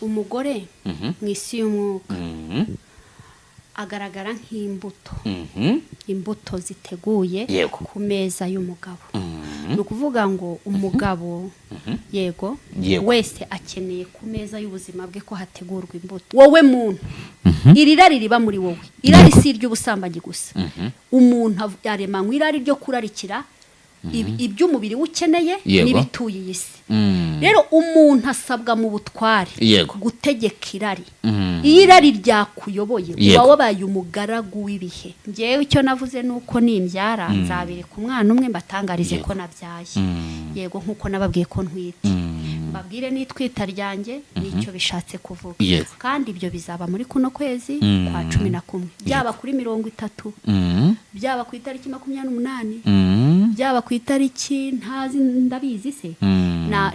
umugore mu isi y'umwuka agaragara nk'imbuto imbuto ziteguye ku meza y'umugabo ni ukuvuga ngo umugabo yego wese akeneye ku meza y'ubuzima bwe ko hategurwa imbuto wowe muntu irari riba muri wowe irari si ry'ubusambanyi gusa umuntu yaremanywe irari ryo kurarikira iby'umubiri ukeneye n'ibituye isi rero umuntu asabwa mu butware gutegeka irari iyo irari ryakuyoboye uba wabaye umugaragu w'ibihe ngewe icyo navuze nuko nimbyara nzabireka umwana umwe mbatangarize ko nabyaye yego nkuko nababwiye ko ntwite mbabwire n'itwita ryanjye nicyo bishatse kuvuga kandi ibyo bizaba muri kuno kwezi kwa 11 byaba kuri 30 byaba ku itariki 28 byaba ku itariki ntazi ndabizi se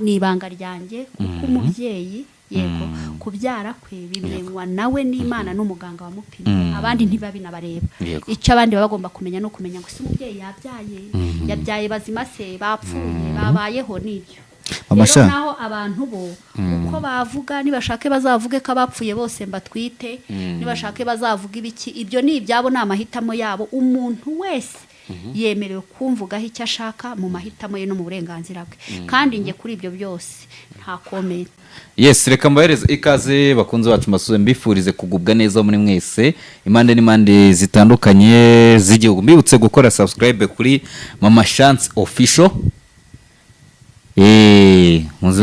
ni ibanga ryanjye kuko umubyeyi yego kubyara kwe bibirenwa nawe n'Imana n'umuganga wamupimye abandi ntibabinabareba icyo abandi bagomba kumenya no kumenya ngo si umubyeyi yabyaye bazima se bapfuye babayeho n'ibyo rero naho abantu bo uko bavuga nibashake bazavuge ko abapfuye bose mbatwite nibashake bazavuga ibiki ibyo ni ibyabo n'amahitamo yabo umuntu wese yemerewe kumvugaho icyo ashaka mu mahitamo ye no mu burenganzira bwe kandi nge kuri ibyo byose nta komera reka mbahereze ikaze bakunze bacu masuze mbifurize kugubwa neza muri mwese impande n'imande zitandukanye z'igihugu mbibutse gukora subscribe kuri Mama Chance Official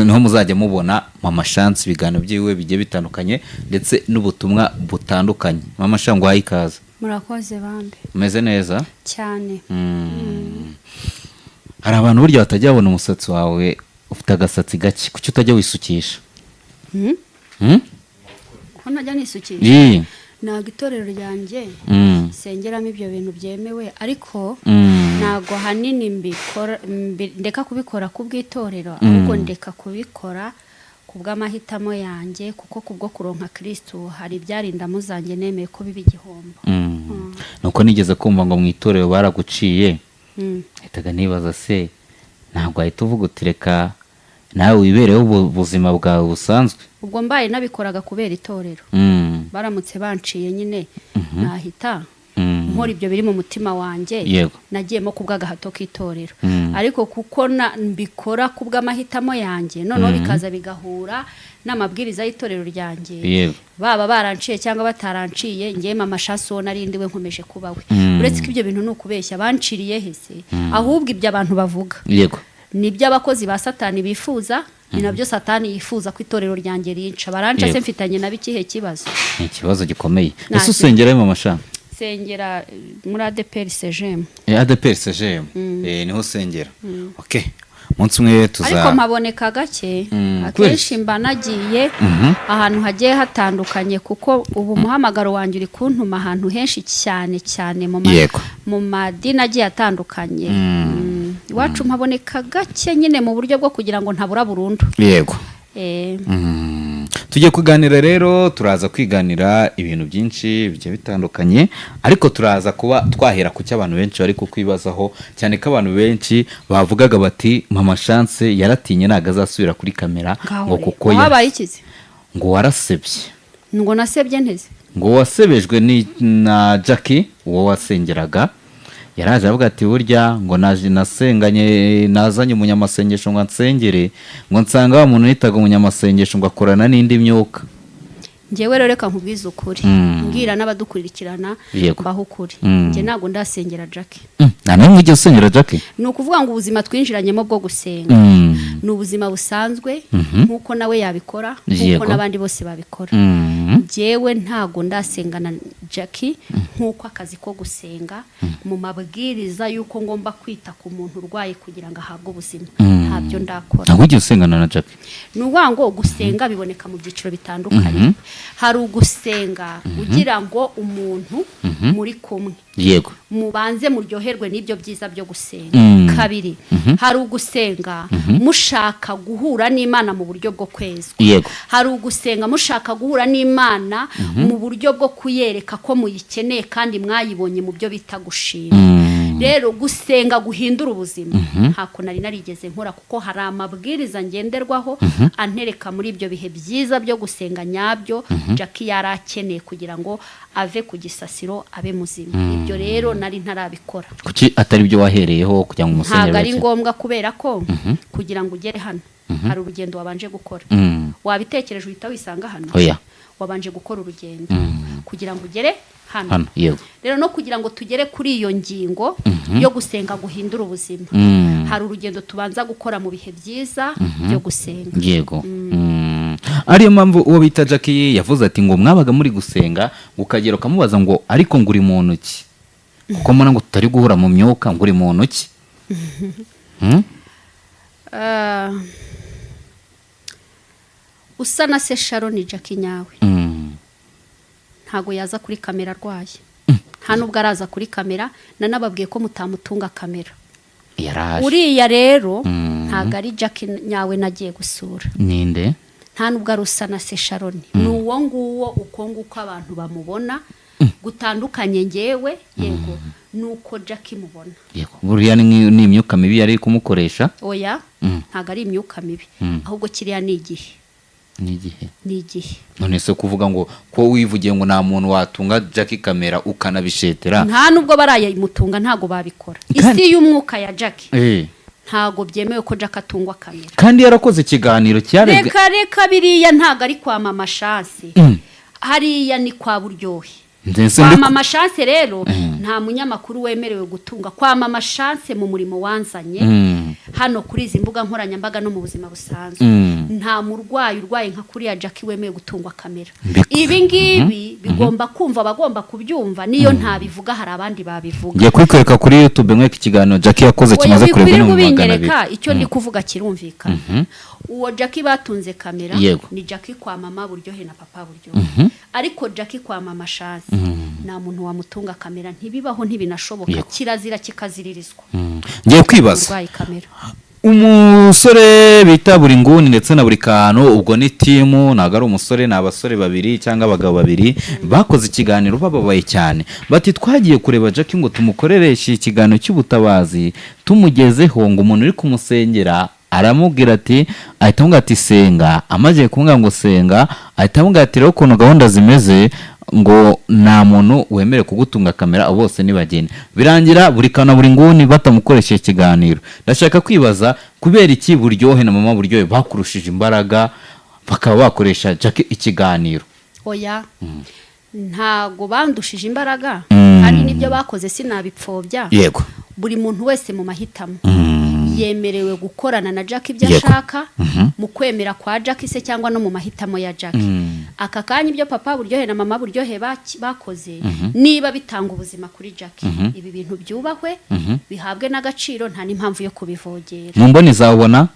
niho muzajya mubona Mama Chance ibiganiro byiwe bigiye bitandukanye ndetse n'ubutumwa butandukanye Mama Chance ngo ikaze murakoze bande umeze neza cyane hari abantu buryo batajya babona umusatsi wawe ufite agasatsi gake kuki utajya wisukisha ko najya nisukisha ntago itorero ryanjye sengeramo ibyo bintu byemewe ariko ntago hanini ndeka kubikora ku bw'itorero ahubwo ndeka kubikora ku bw'amahitamo yanjye kuko kubwo kuronka Kristo hari ibyarinda muzanjye nemeye ko biba igihombo nuko nigeze kumva ngo mu itorero baraguciye ahitaga nibaza se ntabwo ahita uvuga utireka nawe wibereho ubuzima bwawe busanzwe ubwo mbaye nabikoraga kubera itorero baramutse banciye nyine nahita nkora ibyo biri mu mutima wanjye nagiyemo kubw'agahato k'itorero ariko kuko mbikora kubw'amahitamo yanjye noneho bikaza bigahura n'amabwiriza y'itorero ryanjye baba baranciye cyangwa bataranciye ngiye Mama Chance wo narindiwe nkomeje kubawe uretse ko ibyo bintu n'ukubeshya banciriye hese ahubwo ibyo abantu bavuga nibyo abakozi ba Satani bifuza ni nabyo Satani yifuza ko itorero ryanjye rinca baranca se mfitanye na bikihe kibazo ni ikibazo gikomeye ese usengera Mama Chance sengera muri ADPR CGM ADPR CGM niho sengera okay munsi umwe ariko maboneka gake akenshi mba nagiye ahantu hagiye hatandukanye kuko ubu muhamagaro wanjye uri kuntuma ahantu henshi cyane cyane mu madini agiye atandukanye iwacu mpaboneka gake nyine mu buryo bwo kugira ngo ntabura burundu tugiye kuganira rero turaza kwiganira ibintu byinshi bigiye bitandukanye ariko turaza kuba twahera ku cy'abantu benshi bari kukwibazaho cyane ko abantu benshi bavugaga bati Mama Chance yaratinye ntago azasubira kuri kamera ngo kuko ngo warasebye ngo nasebye nteze ngo wasebejwe na Jackie uwo wasengeraga yaraje avuga ati burya ngo nasenganye nazanye umunyamasengesho ngo nsengere ngo nsanga wa muntu nitaga umunyamasengesho ngo akorana n'indi myuka ngewe rero reka nkubwize ukuri mbwira n'abadukurikirana baho ukuri nge ntago ndasengera Jackie nta n'umwe ujya usengera Jackie ni ukuvuga ngo ubuzima twinjiranyemo bwo gusenga ni ubuzima busanzwe nk'uko nawe yabikora nk'uko n'abandi bose babikora ngewe ntago ndasengana Jackie nk'uko akazi ko gusenga mu mabwiriza y'uko ngomba kwita ku muntu urwaye kugira ngo ahabwe ubuzima ntabyo ndakora ntabwo ujya usengana na Jackie ni ukuvuga ngo gusenga biboneka mu byiciro bitandukanye hari ugusenga ugira ngo umuntu muri kumwe mubanze muryoherwe n'ibyo byiza byo gusenga kabiri hari ugusenga mushaka guhura n'Imana mu buryo bwo kwezwa hari ugusenga mushaka guhura n'Imana mu buryo bwo kuyereka ko muyikeneye kandi mwayibonye mu byo bita gushima rero gusenga guhindura ubuzima ntako nari narigeze nkora kuko hari amabwiriza ngenderwaho antereka muri ibyo bihe byiza byo gusenga nyabyo Jackie yari akeneye kugira ngo ave ku gisasiro abe muzima. Ibyo rero nari ntarabikora. Kuki atari byo wahereyeho kugira ngo umusenyeri? Ntabwo ari ngombwa kubera ko kugira ngo ugere hano hari urugendo wabanje gukora. Wabitekereje uhita wisanga hano. Oya. Wabanje gukora urugendo kugira ngo ugere hano. Rero no kugira ngo tugere kuri iyo ngingo yo gusenga guhindura ubuzima hari urugendo tubanza gukora mu bihe byiza byo gusenga. Yego. Ariyo mpamvu uwo bita Jackie yavuze ati ngo mwabaga muri gusenga ukagera ukamubaza ngo ariko nguri muntu ki, kuko mbona ngo tutari guhura mu myuka, nguri muntu ki? Usa na se Sharon Jackie nyawe ntago yaza kuri kamera arwaye, nta nubwo araza kuri kamera, nanababwiye ko mutamutunga kamera. Uriya rero ntago ari Jackie nyawe nagiye gusura. Ninde? Nta nubwo ari usa na se Sharon, ni uwo nguwo uko nguko abantu bamubona gutandukanye ngewe. Yego nuko Jackie mubona. Yego buriya ni imyuka mibi yari kumukoresha? Oya ntago ari imyuka mibi, ahubwo kiriya ni igihe. Ni igihe. None se kuvuga ngo ko wivugiye ngo nta muntu watunga Jackie kamera ukanabishetera? Nta nubwo barayimutunga, ntago babikora. Isi y'umwuka ya Jackie ntago byemewe ko Jackie atungwa kamera. Kandi yarakoze ikiganiro cyarebwe. Reka biriya ntago ari kwa Mama Chance. Hariya ni kwa Buryohe. Kwa Mama Chance rero nta munyamakuru wemerewe gutunga. Kwa Mama Chance mu murimo wanzanye hano kuri izi mbuga nkoranyambaga no mu buzima busanzwe nta murwayi urwaye nka kuriya Jackie wemewe gutungwa kamera. Ibi ngibi bigomba kumva, bagomba kubyumva, niyo ntabivuga hari abandi babivuga. Ngiye kwikwereka kuri YouTube mweke ikiganiro Jackie yakoze kimaze kurebwa no mu magana. Icyo ndi kuvuga kirumvikana. Uwo Jackie batunze kamera ni Jackie kwa Mama Buryohe na Papa Buryohe. Ariko Jackie kwa Mama Chance nta muntu wamutunga kamera, ntibibaho, ntibinashoboka, kirazira kikaziririzwa. Ngiye kwibaza umusore bita buri nguni ndetse na buri kantu, ubwo ni timu, ntago ari umusore, ni abasore babiri cyangwa abagabo babiri bakoze ikiganiro bababaye cyane, bati twagiye kureba Jackie ngo tumukorereshe ikiganiro cy'ubutabazi, tumugezeho ngo umuntu uri kumusengera aramubwira ati, ahita amubwira ati senga, amaze kumubwira ngo senga, ahita amubwira ati rero ukuntu gahunda zimeze ngo nta muntu wemere kugutunga kamera, bose nibagene. Birangira buri kana buri nguni batamukoresheje ikiganiro. Ndashaka kwibaza kubera iki Buryohe na Mama Buryohe bakurushije imbaraga bakaba bakoresha Jackie ikiganiro? Oya ntago bandushije imbaraga, kandi nibyo bakoze sinabipfobya. Yego buri muntu wese mu mahitamo yemerewe gukorana na Jackie ibyo ashaka mu kwemera kwa Jackie se cyangwa no mu mahitamo ya Jackie. Aka kanya ibyo Papa Buryohe na Mama Buryohe bakoze niba bitanga ubuzima kuri Jackie, ibi bintu byubahwe bihabwe n'agaciro, nta n'impamvu yo kubivogera. Mumboni zawubona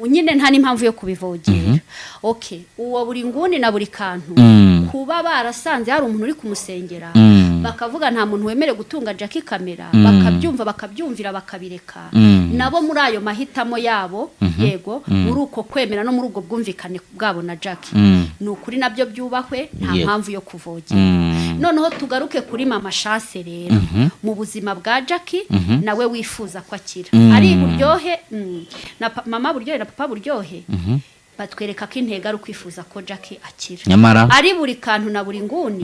nyine nta n'impamvu yo kubivogera. Uwo buri nguni na buri kantu kuba barasanze hari umuntu uri kumusengera bakavuga nta muntu wemere gutunga Jackie kamera, bakabyumva bakabyumvira bakabireka, nabo muri ayo mahitamo yabo. Yego muri uko kwemera no muri ubwo bwumvikane bwabo na Jackie, ni ukuri nabyo byubahwe, nta mpamvu yo kuvogera. Noneho tugaruke kuri Mama Chance rero, mu buzima bwa Jackie nawe wifuza ko akira. Ari Buryohe na Mama Buryohe na Papa Buryohe batwereka ko intego ari ukwifuza ko Jackie akira. Nyamara ari buri kantu na buri nguni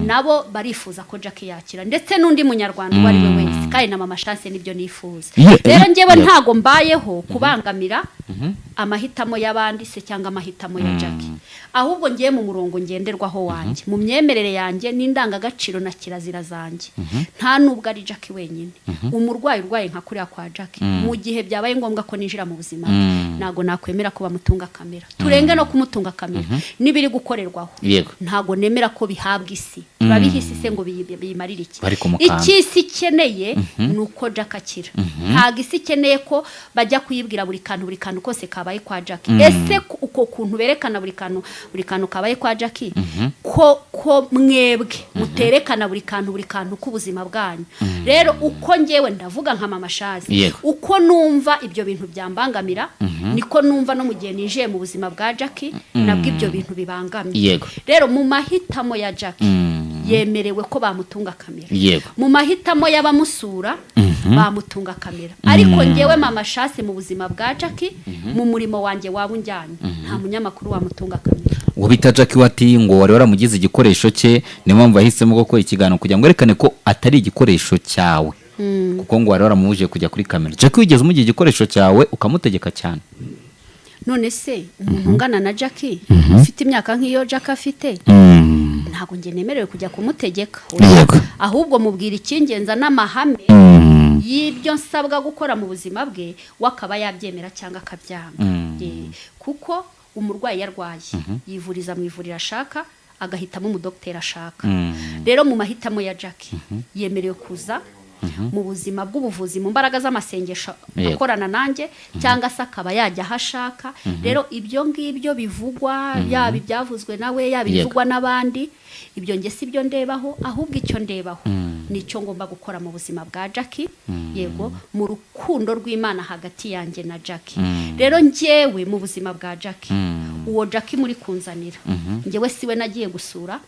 nabo barifuza ko Jackie yakira, ndetse n'undi munyarwanda uwo ari we wese, kandi na Mama Chance nibyo nifuza. Rero ngewe ntago mbayeho kubangamira amahitamo y'abandi se cyangwa amahitamo ya Jackie, ahubwo ngiye mu murongo ngenderwaho wanjye, mu myemerere yanjye n'indangagaciro na kirazira zanjye. Nta nubwo ari Jackie wenyine, umurwayi urwaye nka kuriya kwa Jackie mu gihe byabaye ngombwa ko ninjira mu buzima ntago nakwemera ko bamutunga kamera. Turenge no kumutunga kamera nibiri gukorerwaho, ntago nemera ko bihabwa isi. Babihise se ngo bimarire iki? Ikisi ikeneye nuko Jackie akira. Ntago isi ikeneye ko bajya kuyibwira buri kantu kose kabaye kwa Jackie. Ese uko kuntu berekana buri kantu kabaye kwa Jackie ko mwebwe muterekana buri kantu k'ubuzima bwanyu. Rero uko ngewe ndavuga nka Mama Chance, uko numva ibyo bintu byambangamira niko numva no mu gihe nije mu buzima bwa Jackie nabwo ibyo bintu bibangamye. Rero mu mahitamo ya Jackie yemerewe ko bamutunga kamera. Yego. Mu mahitamo y'abamusura bamutunga kamera. Ariko ngewe Mama Chance mu buzima bwa Jackie mu murimo wanjye waba unjyanye nta munyamakuru wamutunga kamera. Ubita Jackie wati ngo wari waramugize igikoresho cye, niyo mpamvu yahisemo gukora ikiganiro kugira ngo erekane ko atari igikoresho cyawe. Kuko ngo wari waramuje kujya kuri kamera. Jackie wigeze umugiye igikoresho cyawe ukamutegeka cyane? None se umuntu ungana na Jackie ufite imyaka nk'iyo Jackie afite ntabwo nge nemerewe kujya kumutegeka. Ahubwo mubwira icyingenza n'amahame y'ibyo nsabwa gukora mu buzima bwe wakaba yabyemera cyangwa akabyanga. Kuko umurwayi yarwaye yivuriza mu ivuriro ashaka agahitamo umudokiteri ashaka. Rero mu mahitamo ya Jackie yemerewe kuza mu buzima bw'ubuvuzi mu mbaraga z'amasengesho akorana nanjye cyangwa se akaba yajya ahashaka. Rero ibyo ngibyo bivugwa yaba ibyavuzwe nawe yaba ibivugwa n'abandi, ibyo nge si byo ndebaho, ahubwo icyo ndebaho nicyo ngomba gukora mu buzima bwa Jackie. Yego, mu rukundo rw'Imana hagati yanjye na Jackie. Rero njyewe mu buzima bwa Jackie uwo Jackie muri kunzanira njyewe siwe nagiye gusura,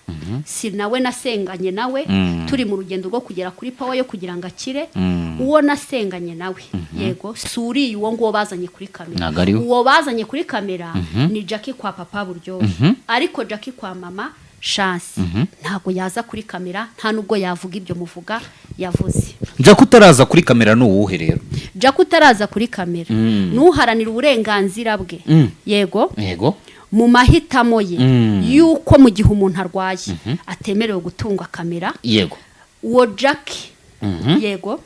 si nawe nasenganye nawe turi mu rugendo rwo kugera kuri power yo kugira ngo akire. Uwo nasenganye nawe yego suri uwo ngo bazanye kuri kamera. Uwo bazanye kuri kamera ni Jackie kwa papa Buryohe. Ariko Jackie kwa Mama Chance ntago yaza kuri kamera, nta nubwo yavuga ibyo muvuga yavuze. Jackie utaraza kuri kamera ni uwuhe rero? Jackie utaraza kuri kamera nuharanira uburenganzira bwe. Yego mu mahitamo ye yuko mu gihe umuntu arwaye atemerewe gutunga kamera. Yego uwo Jackie yego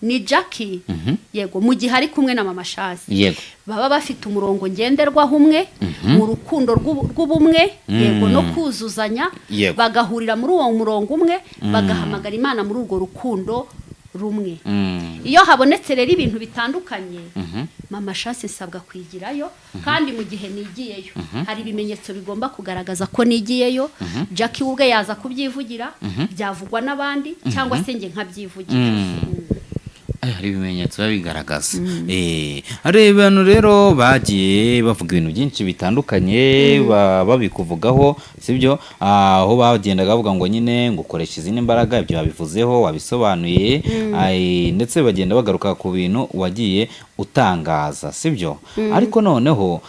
ni Jackie yego mu gihe ari kumwe na Mama Chance yego baba bafite umurongo ngenderwaho umwe mu rukundo rw'ubumwe yego no kuzuzanya, bagahurira muri uwo murongo umwe bagahamagara Imana muri urwo rukundo rumwe. Iyo habonetse rero ibintu bitandukanye Mama Chance nsabwa kwigirayo, kandi mu gihe nigiyeyo hari ibimenyetso bigomba kugaragaza ko nigiyeyo. Jackie ubwe yaza kubyivugira, byavugwa n'abandi cyangwa se nge nkabyivugira. Hari ibimenyetso bigaragaza. Hari abantu rero bagiye bavuga ibintu byinshi bitandukanye babikuvugaho, sibyo? Aho bagendaga bavuga ngo nyine ngo ukoresha izindi mbaraga, ibyo babivuzeho wabisobanuye. Ndetse bagenda bagaruka ku bintu wagiye utangaza, sibyo? Ariko noneho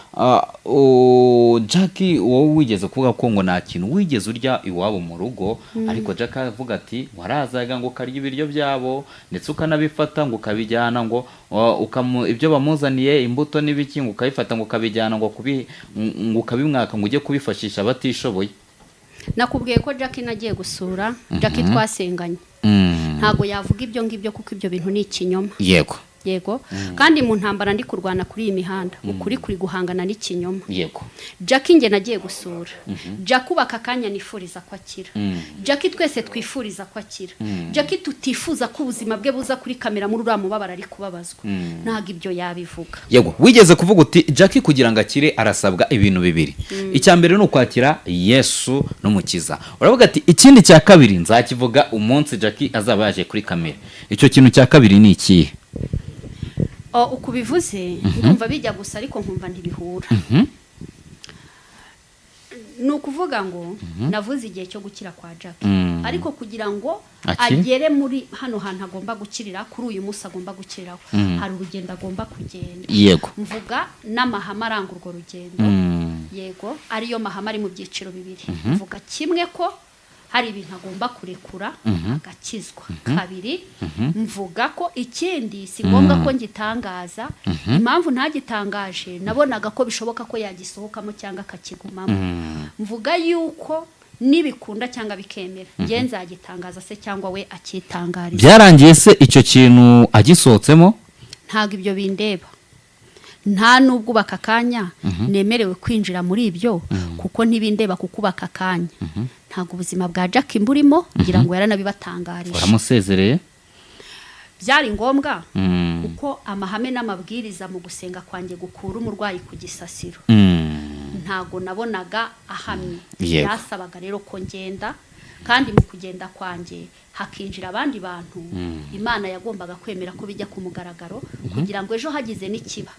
Jackie wowe wigeze kuvuga ko ngo nta kintu wigeze urya iwabo mu rugo, ariko Jackie avuga ati warazaga ngo ukarya ibiryo byabo ndetse ukanabifata ngo ukabijyana ngo ibyo bamuzaniye imbuto n'ibiki ngo ukabifata ngo ukabijyana ngo ukabimwaka ngo ujye kubifashisha abatishoboye. Nakubwiye ko Jackie nagiye gusura Jackie twasenganye ntago yavuga ibyo ngibyo kuko ibyo bintu ni ikinyoma. Yego kandi mu ntambara ndi kurwana kuri iyi mihanda ukuri kuri guhangana n'ikinyoma. Jackie nge nagiye gusura Jackie ubaka kanya nifuriza ko akira. Jackie twese twifuriza ko akira. Jackie tutifuza ko ubuzima bwe buza kuri kamera muri uriya mubabara ari kubabazwa. Ntago ibyo yabivuga. Yego wigeze kuvuga uti Jackie kugira ngo akire arasabwa ibintu bibiri. Icya mbere ni ukwakira Yesu n'umukiza. Uravuga ati ikindi cya kabiri nzakivuga umunsi Jackie azaba yaje kuri kamera. Icyo kintu cya kabiri ni ikihe? Uko bivuze ndumva bijya gusa ariko nkumva ntibihura. Ni ukuvuga ngo navuze igihe cyo gukira kwa Jackie, ariko kugira ngo agere muri hano hantu agomba gukirira kuri uyu munsi agomba gukiriraho hari urugendo agomba kugenda. Mvuga n'amahame aranga urwo rugendo. Yego ariyo mahame ari mu byiciro bibiri. Mvuga kimwe ko hari ibintu agomba kurekura agakizwa. Kabiri mvuga ko ikindi si ngombwa ko ngitangaza, impamvu ntagitangaje nabonaga ko bishoboka ko yagisohokamo cyangwa akakigumamo. Mvuga yuko nibikunda cyangwa bikemera nge nzagitangaza se cyangwa we akitangariza. Byarangiye se icyo kintu agisohotsemo? Ntago ibyo bindeba, nta nubwo ubaka kanya nemerewe kwinjira muri ibyo kuko ntibindeba kuko ubaka kanya. Ntago ubuzima bwa Jackie mburimo ngira ngo yaranabibatangarije. Waramusezereye? Byari ngombwa kuko amahame n'amabwiriza mu gusenga kwanjye gukura umurwayi ku gisasiro ntago nabonaga ahamye. Yasabaga rero ko ngenda kandi mu kugenda kwanjye hakinjira abandi bantu Imana yagombaga kwemera ko bijya ku mugaragaro kugira ngo ejo hagize n'ikiba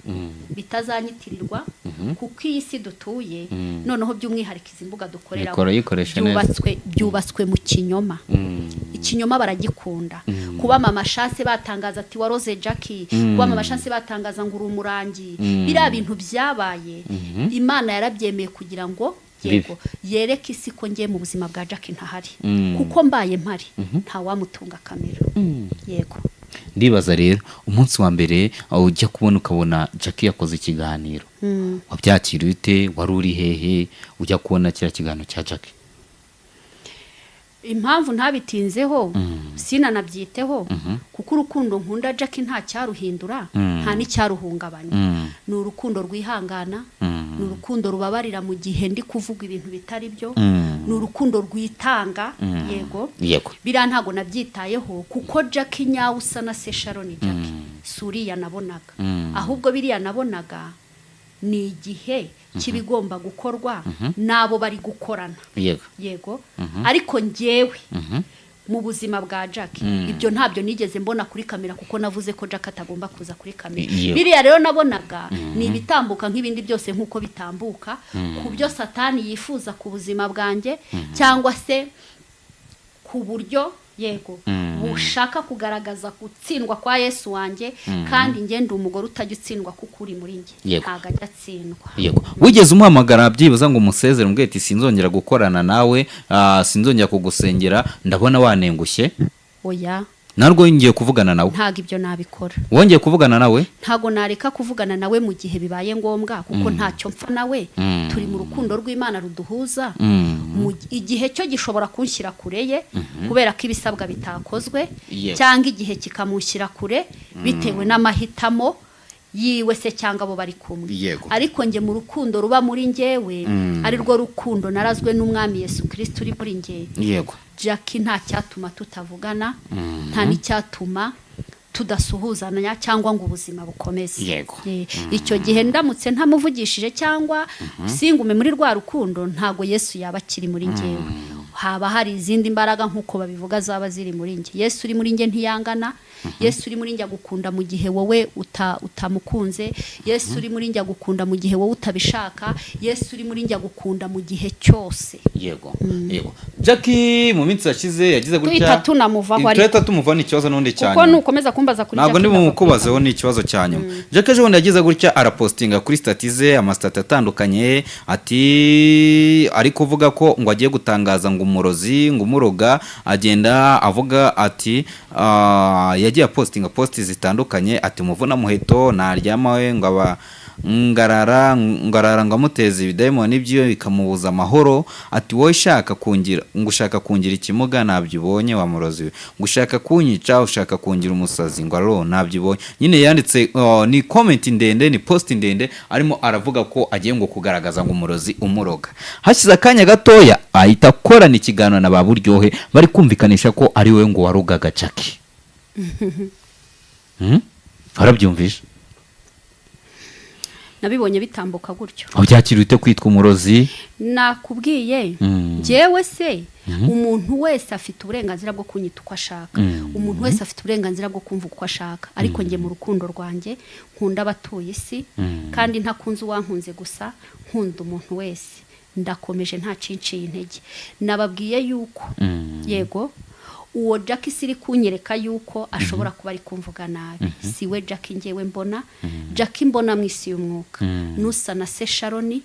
bitazanyitirirwa kuko iyi si dutuye noneho by'umwihariko izi mbuga dukorera byubatswe mu kinyoma. Ikinyoma baragikunda. Kuba mama Chance batangaza ati waroze Jackie, kuba mama Chance batangaza ngo uri umurangi, biriya bintu byabaye Imana yarabyemeye kugira ngo yego yereke isi ko ngiye mu buzima bwa Jackie ntahari kuko mbaye mpari nta wamutunga kamera. Yego ndibaza rero umunsi wa mbere ujya kubona ukabona Jackie yakoze ikiganiro wabyakiriye ute? wari uri hehe ujya kubona kiriya kiganiro cya Jackie? Impamvu ntabitinzeho sinanabyiteho kuko urukundo nkunda Jackie nta cyaruhindura nta n'icyaruhungabanya. Ni urukundo rwihangana, ni urukundo rubabarira mu gihe ndi kuvuga ibintu bitari byo, ni urukundo rwitanga. Yego biriya ntago nabyitayeho kuko Jackie nyawe usa na se Sharon Jackie suriya nabonaga, ahubwo biriya nabonaga ni igihe kibigomba gukorwa nabo bari gukorana. Yego ariko njyewe mu buzima bwa Jackie ibyo ntabyo nigeze mbona kuri kamera kuko navuze ko Jackie atagomba kuza kuri kamera. Biriya rero nabonaga ni ibitambuka nk'ibindi byose nk'uko bitambuka ku byo Satani yifuza ku buzima bwanjye cyangwa se ku buryo yego bushaka kugaragaza gutsindwa kwa Yesu wanjye kandi ngende umugore utajya utsindwa kuko uri muri njye ntago ajya atsindwa. Wigeze umuhamagara byibuza ngo umusezere mbwe ati sinzongera gukorana nawe, sinzongera kugusengera ndabona wanengushye? Oya narwo ngiye kuvugana nawe ntago ibyo nabikora. wongeye kuvugana nawe? Ntago nareka kuvugana nawe mu gihe bibaye ngombwa kuko ntacyo mpfa nawe. Turi mu rukundo rw'Imana ruduhuza. Igihe cyo gishobora kunshyira kure ye kubera ko ibisabwa bitakozwe cyangwa igihe kikamushyira kure bitewe n'amahitamo yiwe se cyangwa abo bari kumwe. Ariko nge mu rukundo ruba muri njyewe ari rwo rukundo narazwe n'Umwami Yesu Kristo uri muri njye. Jackie nta cyatuma tutavugana, nta n'icyatuma tudasuhuzanya cyangwa ngo ubuzima bukomeze. Icyo gihe ndamutse ntamuvugishije cyangwa singume muri rwa rukundo ntago Yesu yaba akiri muri njyewe. Haba hari izindi mbaraga nk'uko babivuga zaba ziri muri njye. Yesu uri muri njye ntiyangana. Yesu uri muri njye agukunda mu gihe wowe utamukunze. Yesu uri muri njye agukunda mu gihe wowe utabishaka. Yesu uri muri njye agukunda mu gihe cyose. Jackie mu minsi yashize yagize gutya tuhita tunamuvaho ariko tumuva n'ikibazo n'undi cyane kuko nukomeza kumbaza kuri Jackie ntabwo ndi mukubazeho n'ikibazo cyanyuma. Jackie ejo bundi yagize gutya arapostinga kuri statize amastat atandukanye ati ari kuvuga ko ngo agiye gutangaza ngo umurozi ngo umuroga agenda avuga ati yagiye postinga posti zitandukanye ati muvuna muheto naryamawe ngo aba ngarara ngo amuteze ibidayimoni byo bikamubuza amahoro. Ati wowe ushaka kungira ikimuga nabyibonye wa murozi we, ngo ushaka kunyica ushaka kungira umusazi ngo aro nabyibonye. Nyine yanditse ni comment ndende ni post ndende arimo aravuga ko agiye ngo kugaragaza ngo umurozi umuroga. Hashize akanya gatoya ahita akorana ikiganiro na Baburyohe bari kumvikanisha ko ari we ngo warugaga Jackie. Arabyumvisha? Nabibonye bitambuka gutyo. Abyakira ute kwitwa umurozi? Nakubwiye njyewe se umuntu wese afite uburenganzira bwo kunyita uko ashaka. Umuntu wese afite uburenganzira bwo kumva uko ashaka. Ariko nge mu rukundo rwanjye nkunda abatuye isi kandi ntakunze uwankunze gusa nkunda umuntu wese. Ndakomeje nta cinciye intege. Nababwiye yuko yego uwo Jackie siri kunyereka yuko ashobora kuba ari kumvuga nabi. Siwe Jackie ngewe mbona. Jackie mbona mwisi y'umwuka nusa na se Sharon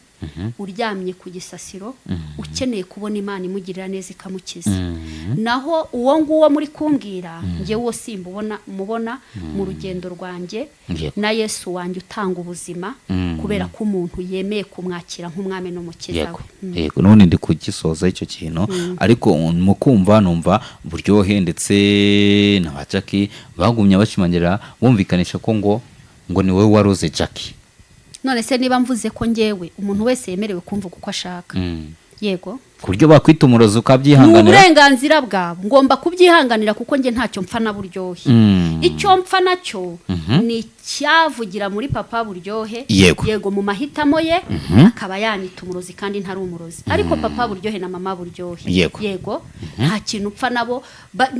uryamye ku gisasiro ukeneye kubona Imana imugirira neza ikamukiza. Naho uwo nguwo muri kumbwira nge wo simbubona mubona mu rugendo rwanjye na Yesu wanjye utanga ubuzima kubera ko umuntu yemeye kumwakira nk'umwami n'umukiza we. Yego none ndi kugisoza icyo kintu ariko mu kumva numva Buryohe ndetse na Jackie bagumye bashimangira bumvikanisha ko ngo ni wowe waroze Jackie. None se niba mvuze ko ngewe umuntu wese yemerewe kumva uko ashaka. Yego ku buryo bakwita umurozi ni ukabyihanganira. uburenganzira bwabo, ngomba kubyihanganira kuko njye ntacyo mpfa na Buryohe. Icyo mpfa nacyo ni cyavugira muri papa Buryohe, yego mu mahitamo ye akaba yanita umurozi kandi ntari umurozi, ariko papa Buryohe na mama Buryohe yego nta kintu mpfa nabo,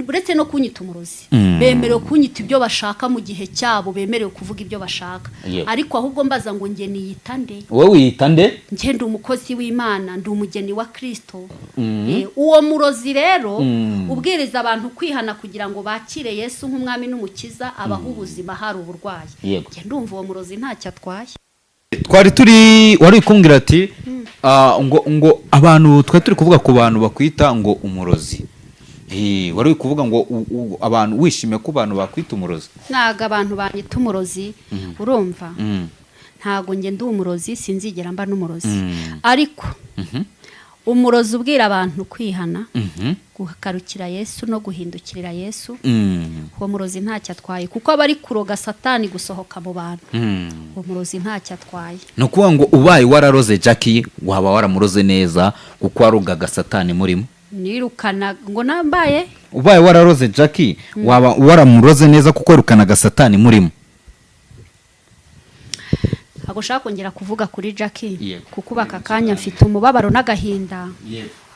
uretse no kunyita umurozi bemerewe kunyita ibyo bashaka mu gihe cyabo, bemerewe kuvuga ibyo bashaka, ariko ahubwo mbaza ngo njye niyita nde? Wowe wiyita nde? Njye ndi umukozi w'Imana, ndi umugeni wa Kristo. Uwo murozi rero ubwiriza abantu kwihana kugira ngo bakire Yesu nk'umwami n'umukiza, abaho ubuzima hari uburwayi. Njye ndumva uwo murozi ntacyo atwaye. Wari kumbwira ati ngo abantu twari turi kuvuga ku bantu bakwita ngo umurozi. Wari kuvuga ngo abantu wishimiye ko abantu bakwita umurozi. Ntago abantu banyita umurozi, urumva? Ntago njye ndi umurozi, sinzigera mba n'umurozi, ariko umurozi ubwira abantu kwihana, gukarukira Yesu no guhindukirira Yesu, uwo murozi ntacyo atwaye, kuko aba ari kuroga Satani gusohoka mu bantu. Uwo murozi ntacyo atwaye. Ni ukuvuga ngo ubaye wararoze Jackie waba waramuroze neza kuko warogaga Satani murimo. Nirukana ngo nambaye, ubaye wararoze Jackie waba waramuroze neza kuko wirukanaga Satani murimo. Agushaka kongera kuvuga kuri Jackie kuko baka kanya mfite umubabaro n'agahinda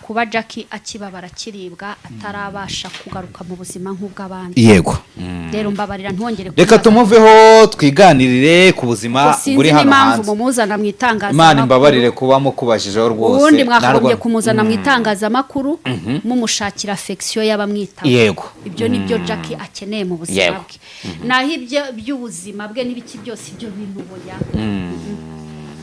kuba Jackie akibabara kiribwa atarabasha kugaruka mu buzima nk'ubw'abandi. Yego rero mbabarira ntwongere reka tumuveho twiganirire ku buzima buri hano hanze. Impamvu mumuzana mu itangazamakuru, Imana imbabarire kuba mukubajijeho rwose. Ubundi mwakagombye kumuzana mu itangazamakuru mumushakira affection y'abamwita. Yego ibyo nibyo Jackie akeneye mu buzima bwe. Naho ibyo by'ubuzima bwe n'ibiki byose ibyo bintu boya.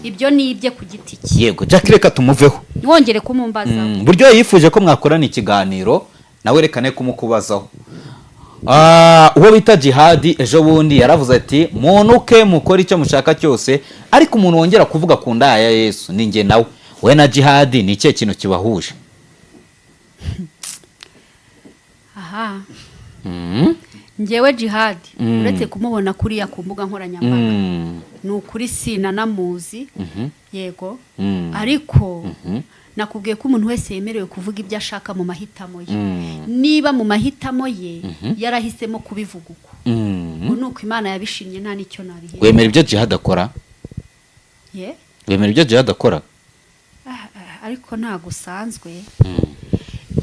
Ibyo ni ibye ku giti cye. Yego Jackie reka tumuveho. Wongere kumumbaza. Buryo yifuje ko mwakorana ikiganiro nawe rekane kumukubazaho. Uwo bita Jihadi ejo bundi yaravuze ati munuke mukora icyo mushaka cyose, ariko umuntu wongera kuvuga ku nda ya Yesu ni nge nawe. We na Jihadi ni cye kintu kibahuje? Aha. Ngewe Jihadi uretse kumubona kuri ya kumbuga nkoranyambaga ni ukuri sina namuzi. Yego ariko nakubwiye ko umuntu wese yemerewe kuvuga ibyo ashaka mu mahitamo ye. Niba mu mahitamo ye yarahisemo kubivuga uko, nuko Imana yabishimye nta nicyo nabihe. Wemera ibyo Jihad akora? Wemera ibyo Jihad akora? Ariko ntago usanzwe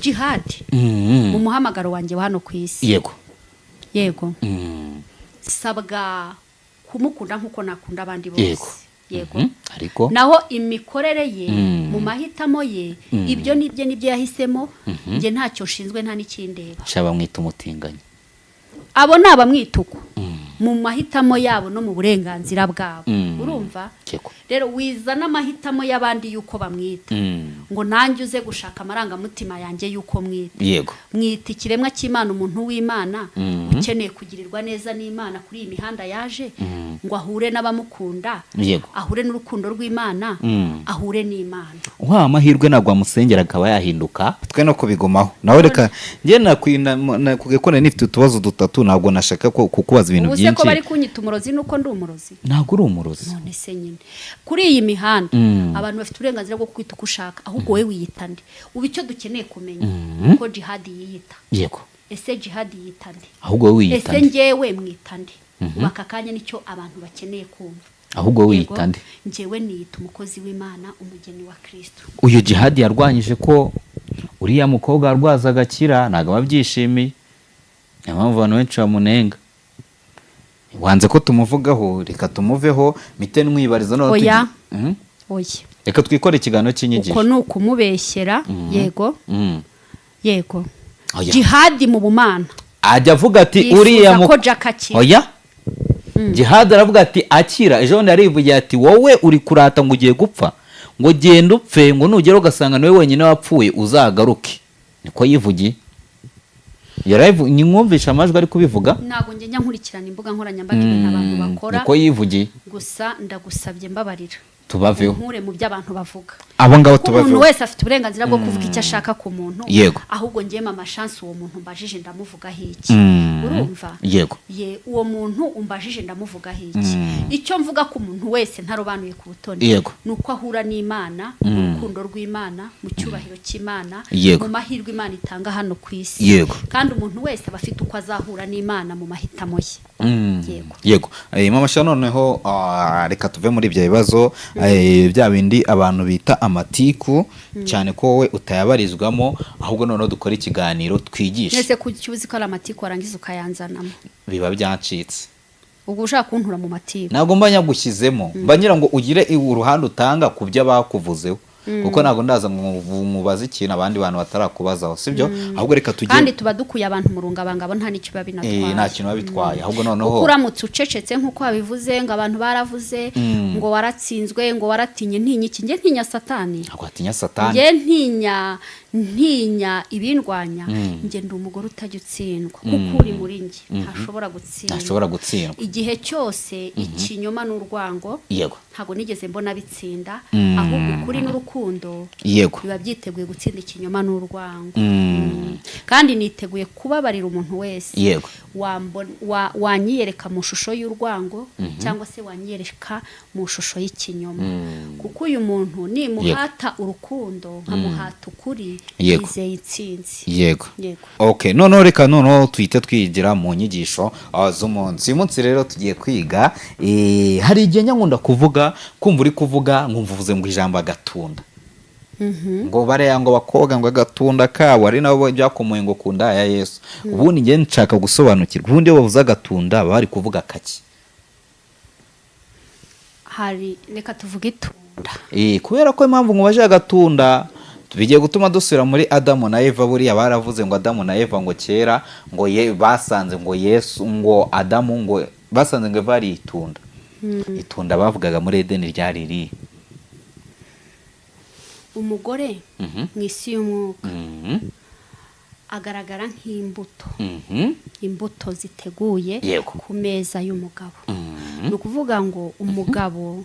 Jihad mu muhamagaro wanjye wa hano ku isi. Yego sabwa kumukunda nkuko nakunda abandi bose. Yego ariko naho imikorere ye mu mahitamo ye ibyo nibyo yahisemo, nge ntacyo shinzwe nta n'ikindeba. Shaba mwita umutinganyi. Abo nabamwituko mu mahitamo yabo no mu burenganzira bwabo. Urumva? Rero wizana amahitamo y'abandi yuko bamwita ngo nanjye uze gushaka amarangamutima yanjye yuko mwita. Yego Mwita ikiremwa cy'Imana, umuntu w'Imana ukeneye kugirirwa neza n'Imana kuri iyi mihanda yaje ngo ahure n'abamukunda, ahure n'urukundo rw'Imana, ahure n'Imana. Amahirwe nagwa musengera akaba yahinduka twe no kubigomaho. Nawe reka ngiye nakugekona nifite utubazo dutatu, ntabwo nashaka kukubaza ibintu byinshi. Ubuse ko bari kunyita umurozi nuko ndi umurozi? Ntabwo uri umurozi. None se nyine kuri iyi mihanda abantu bafite uburenganzira bwo kwita uko ushaka, ahubwo wowe wiyita nde? Ubu icyo dukeneye kumenya ko Jihad yiyita. Yego ese Jihad yiyita nde? Ahubwo wowe wiyita nde? Ese ngewe mwita nde? Baka kanya nicyo abantu bakeneye kumva. Ahubwo wowe wiyita nde? Ngewe niyita umukozi w'Imana, umugeni wa Kristo. Uyu Jihad yarwanyije ko uriya mukobwa arwaza agakira, ntabwo babyishimiye. Niyo mpamvu abantu benshi bamunenga. Wanze ko tumuvugaho, reka tumuveho mite nwibariza no oya. Reka twikore ikiganiro cy'inyigisho. Uko nuko mubeshyera. Yego Jihad mu bumana ajya avuga ati uriya oya. Jihad aravuga ati akira. Ejo bundi yarivugiye ati wowe uri kurata ngo ugiye gupfa, ngo genda upfe, ngo nugera ugasanga niwe wenyine wapfuye uzagaruke. Niko yivugiye. Nyumvisha amajwi ari kubivuga. Ntago njye nkurikirana imbuga nkoranyambaga ibintu abantu bakora. Niko yivugiye. Gusa ndagusabye mbabarira. tubaveho nkure mu by'abantu bavuga abo ngabo tubaveho umuntu wese afite uburenganzira bwo kuvuga icyo ashaka ku muntu Yego. ahubwo ngiye mama chance uwo muntu mbajije ndamuvugaho iki urumva Yego. uwo muntu umbajije ndamuvugaho iki icyo mvuga ku muntu wese ntarobanuye ku butoni Yego. nuko ahura n'Imana mu rukundo rw'Imana mu cyubahiro cy'Imana Yego. mu mahirwe Imana itanga hano ku isi Yego. kandi umuntu wese aba afite uko azahura n'Imana mu mahitamo ye Yego. Mama Sha noneho reka tuve muri ibyo bibazo bya bindi abantu bita amatiku cyane ko wowe utayabarizwamo ahubwo noneho dukora ikiganiro twigisha ese kucyuzi ko ari amatiku warangiza ukayanzanamo biba byacitse ubwo ushaka kuntura mu matiku ntabwo mba nyagushyizemo mba ngira ngo ugire uruhande utanga ku byo bakuvuzeho kuko ntabwo ndaza mubaza ikintu abandi bantu batarakubazaho sibyo ahubwo reka tujye kandi tuba dukuye abantu mu rungabangabo nta n'icyo biba binatwaye nta kintu babitwaye ahubwo noneho kuko uramutse ucecetse nk'uko wabivuze ngo abantu baravuze ngo waratsinzwe ngo waratinye iki njye ntinya satani ntabwo watinya satani njye ntinya ibindwanya njye ndi umugore utajya utsindwa kuko uri muri njye ntashobora gutsindwa igihe cyose ikinyoma n'urwango yego ntabwo nigeze mbona bitsinda ahubwo ukuri n'urukundo yego biba byiteguye gutsinda ikinyoma n'urwango kandi niteguye kubabarira umuntu wese yego wanyiyereka mu shusho y'urwango cyangwa se wanyiyereka mu shusho y'ikinyoma kuko uyu muntu nimuhata urukundo nkamuhata ukuri yizeye intsinzi yego okay noneho reka noneho tuhite twigira mu nyigisho z'umunsi uyu munsi rero tugiye kwiga hari igihe nyakunda kuvuga kumva uri kuvuga nkumva uvuze ngo ijambo agatunda ngo bariya ngo bakobwa ngo agatunda kabo ari nabo byakomoye ngo kunda ya Yesu ubundi ngiye nshaka gusobanukirwa ubundi iyo bavuze agatunda baba bari kuvuga kaki hari reka tuvuge itunda kubera ko impamvu ngo baje agatunda bigiye gutuma dusubira muri Adamu na Eva buriya baravuze ngo Adamu na Eva ngo kera ngo basanze ngo Yesu ngo Adamu ngo basanze ngo Eva ari itunda itunda bavugaga muri Edeni ryari riri umugore mu isi y'umwuka agaragara nk'imbuto imbuto ziteguye ku meza y'umugabo ni ukuvuga ngo umugabo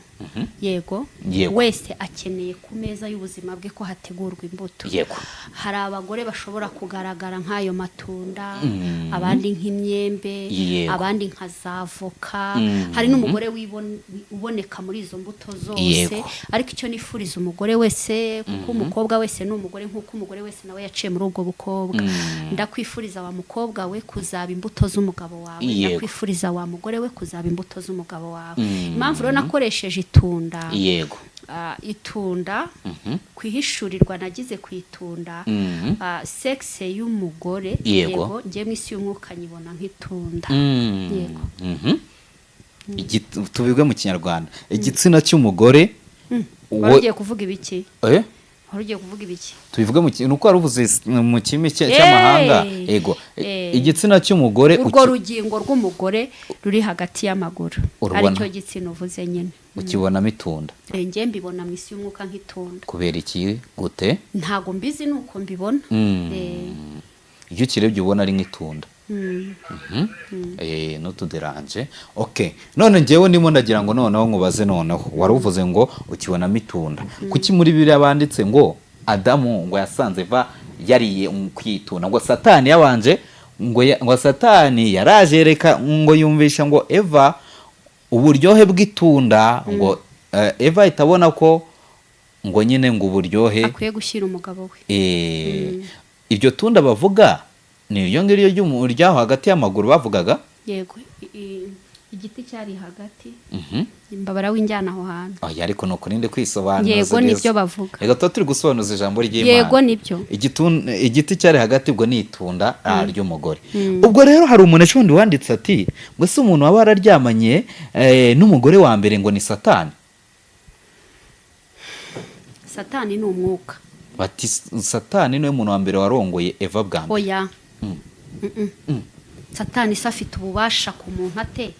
yego wese akeneye ku meza y'ubuzima bwe ko hategurwa imbuto hari abagore bashobora kugaragara nk'ayo matunda abandi nk'imyembe abandi nka za voka hari n'umugore uboneka muri izo mbuto zose ariko icyo nifuriza umugore wese kuko umukobwa wese ni umugore nk'uko umugore wese nawe yaciye muri ubwo bukobwa ndakwifuriza wa mukobwa we kuzaba imbuto z'umugabo wawe ndakwifuriza wa mugore we kuzaba imbuto z'umugabo wawe impamvu rero nakoresheje itunda yego itunda kwihishurirwa nagize ku itunda sexe y'umugore yego ngiye mu isi y'umwuka nyibona nk'itunda yego tubibwe mu kinyarwanda igitsina cy'umugore ugiye kuvuga ibiki ugiye kuvuga ibiki tubivuge nuko waruvuze mu kimi cy'amahanga yego igitsina cy'umugore urwo rugingo rw'umugore ruri hagati y'amaguru aricyo gitsina uvuze nyine ukibonamo itunda njye mbibona mu isi y'umwuka nk'itunda kubera iki gute ntago mbizi nuko mbibona iyo ukirebye ubona ari nk'itunda n'utuderanje okay none njyewe ndimo ndagira ngo noneho nkubaze noneho waruvuze ngo ukibonamo itunda kuki muri biriya banditse ngo Adamu ngo yasanze Eva yariye kwitunda ngo Satani yabanje ngo Satani yaraje reka ngo yumvisha ngo Eva uburyohe bw'itunda ngo Eva itabona ko ngo nyine ngo uburyohe akwiye gushyira umugabo we iryo tunda bavuga ni iyo ngiryo ry'umuryaho hagati y'amaguru bavugaga yego igiti cyari hagati imbabara w'injyana aho hantu ariko nuko ninde kwisobanuza yego nibyo bavuga reka tuba turi gusobanuza ijambo ry'Imana yego nibyo igiti cyari hagati ubwo ni itunda ry'umugore ubwo rero hari umuntu ejobundi wanditse ati ngo si umuntu waba wararyamanye n'umugore wa mbere ngo ni Satani Satani ni umwuka bati Satani niwe muntu wa mbere warongoye Eva bwa mbere oya Satani se afite ububasha ku muntu ate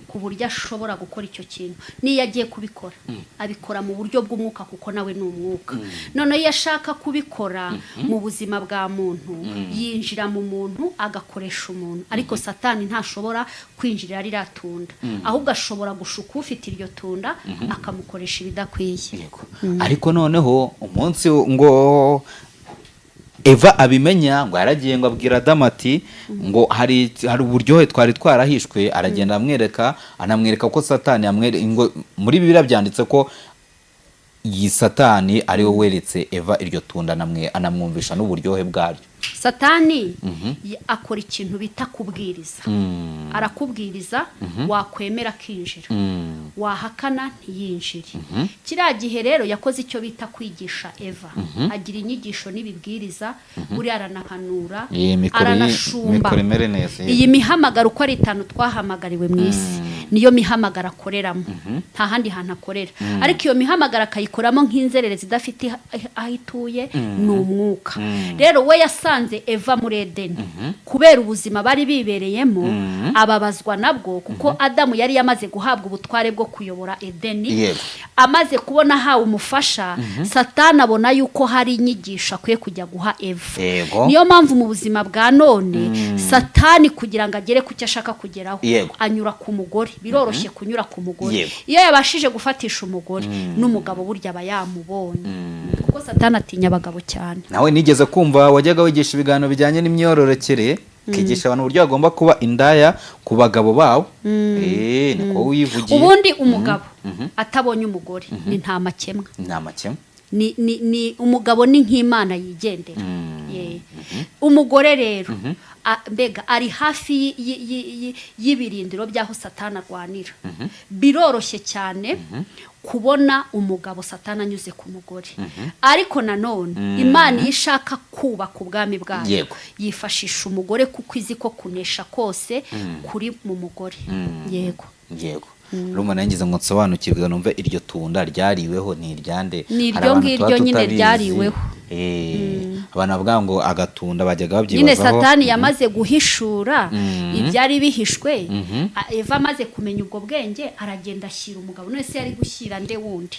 ku buryo ashobora gukora icyo kintu. Niyo agiye kubikora abikora mu buryo bw'umwuka kuko nawe ni umwuka. None iyo ashaka kubikora mu buzima bwa muntu yinjira mu muntu agakoresha umuntu, ariko Satani ntashobora kwinjirira ririya tunda, ahubwo ashobora gushuka ufite iryo tunda akamukoresha ibidakwiye. Ariko noneho umunsi ngo Eva abimenya ngo yaragiye ngo abwira Adamu ati ngo hari uburyohe twari twarahishwe, aragenda anamwereka ko Satani ngo muri Bibiliya byanditse ko iyi Satani ari we weretse Eva iryo tunda, anamwumvisha n'uburyohe bwaryo. Satani akora ikintu bita kubwiriza. Arakubwiriza wakwemera kinjira, wahakana ntiyinjire. Kiriya gihe rero yakoze icyo bita kwigisha Eva, agira inyigisho n'ibibwiriza, buri aranahanura, aranashumba. Iyi mihamagaro uko ari 5 twahamagariwe mu isi niyo mihamagara akoreramo, nta handi hantu akorera. Ariko iyo mihamagara akayikoramo nk'inzererezi idafite aho ituye, ni umwuka. Rero we yasanze Eva muri Edeni, kubera ubuzima bari bibereyemo ababazwa nabwo, kuko Adamu yari yamaze guhabwa ubutware bwo kuyobora Edeni. Amaze kubona hawe umufasha, Satani abona yuko hari inyigisho akwiye kujya guha Eva. Niyo mpamvu mu buzima bwa none Satani kugira ngo agere ku cyo ashaka kugeraho anyura ku mugore. Biroroshye kunyura ku mugore. Iyo yabashije gufatisha umugore n'umugabo burya aba yamubonye, kuko Satani atinya abagabo cyane. Nawe nigeze kumva wajyaga wigisha ibiganiro bijyanye n'imyororokere, kigisha abantu uburyo bagomba kuba indaya ku bagabo bawo. Niko wivugiye. Ubundi umugabo atabonye umugore ni nta makemwa. Ni umugabo ni nk'Imana yigendera. Umugore rero mbega ari hafi y'ibirindiro by'aho Satani arwanira. Biroroshye cyane kubona umugabo Satani anyuze ku mugore, ariko nanone Imana ishaka kubaka ubwami bwayo yifashisha umugore, kuko izi ko kunesha kose kuri mu mugore. Yego. Ruma nangize ngo nsobanukirwe numve iryo tunda ryariweho ni iryande. Ni iryo ngiryo nyine ryariweho. Abantu bavuga ngo agatunda bajyaga babyibazaho. Nyine Satani yamaze guhishura ibyari bihishwe. Eva amaze kumenya ubwo bwenge aragenda ashyira umugabo. None se yari gushyira nde wundi?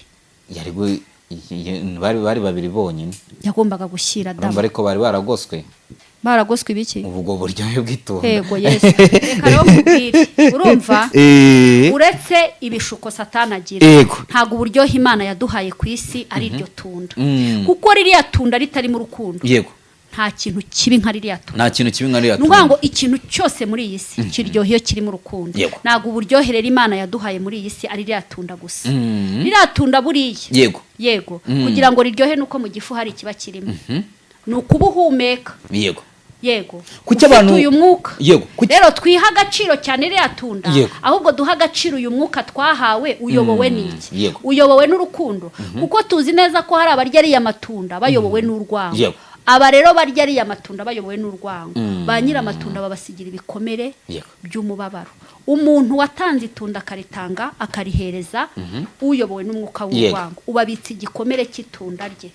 Bari babiri bonyine. Yagombaga gushyira Adamu. Ariko bari baragoswe. Baragoswe ibiki? Ubwo buryohe bw'itunda. Yego, Yesu. Reka rero nkubwire, urumva uretse ibishuko Satani agira, ntago uburyohe Imana yaduhaye ku isi ari iryo tunda. Kuko ririya tunda ritari mu rukundo. Nta kintu kibi nka ririya tunda. Nuvuga ngo ikintu cyose muri iyi si kiryohe iyo kiri mu rukundo. Ntago uburyohe rero Imana yaduhaye muri iyi si ari ririya tunda gusa. Ririya tunda buriya. Yego. Kugira ngo riryohe nuko mu gifu hari ikiba kirimo. Nukubuhumeka. Yego. Kuki abantu uyu mwuka. Rero twiha agaciro cyane ririya tunda, ahubwo duha agaciro uyu mwuka twahawe. Uyobowe n'iki? Uyobowe n'urukundo. Kuko tuzi neza ko hari abarya ariya matunda bayobowe n'urwango. Aba rero barya ariya matunda bayobowe n'urwango, ba nyira amatunda babasigira ibikomere by'umubabaro. Umuntu watanze itunda akaritanga akarihereza uyobowe n'umwuka w'urwango, ubabitse igikomere cy'itunda rye.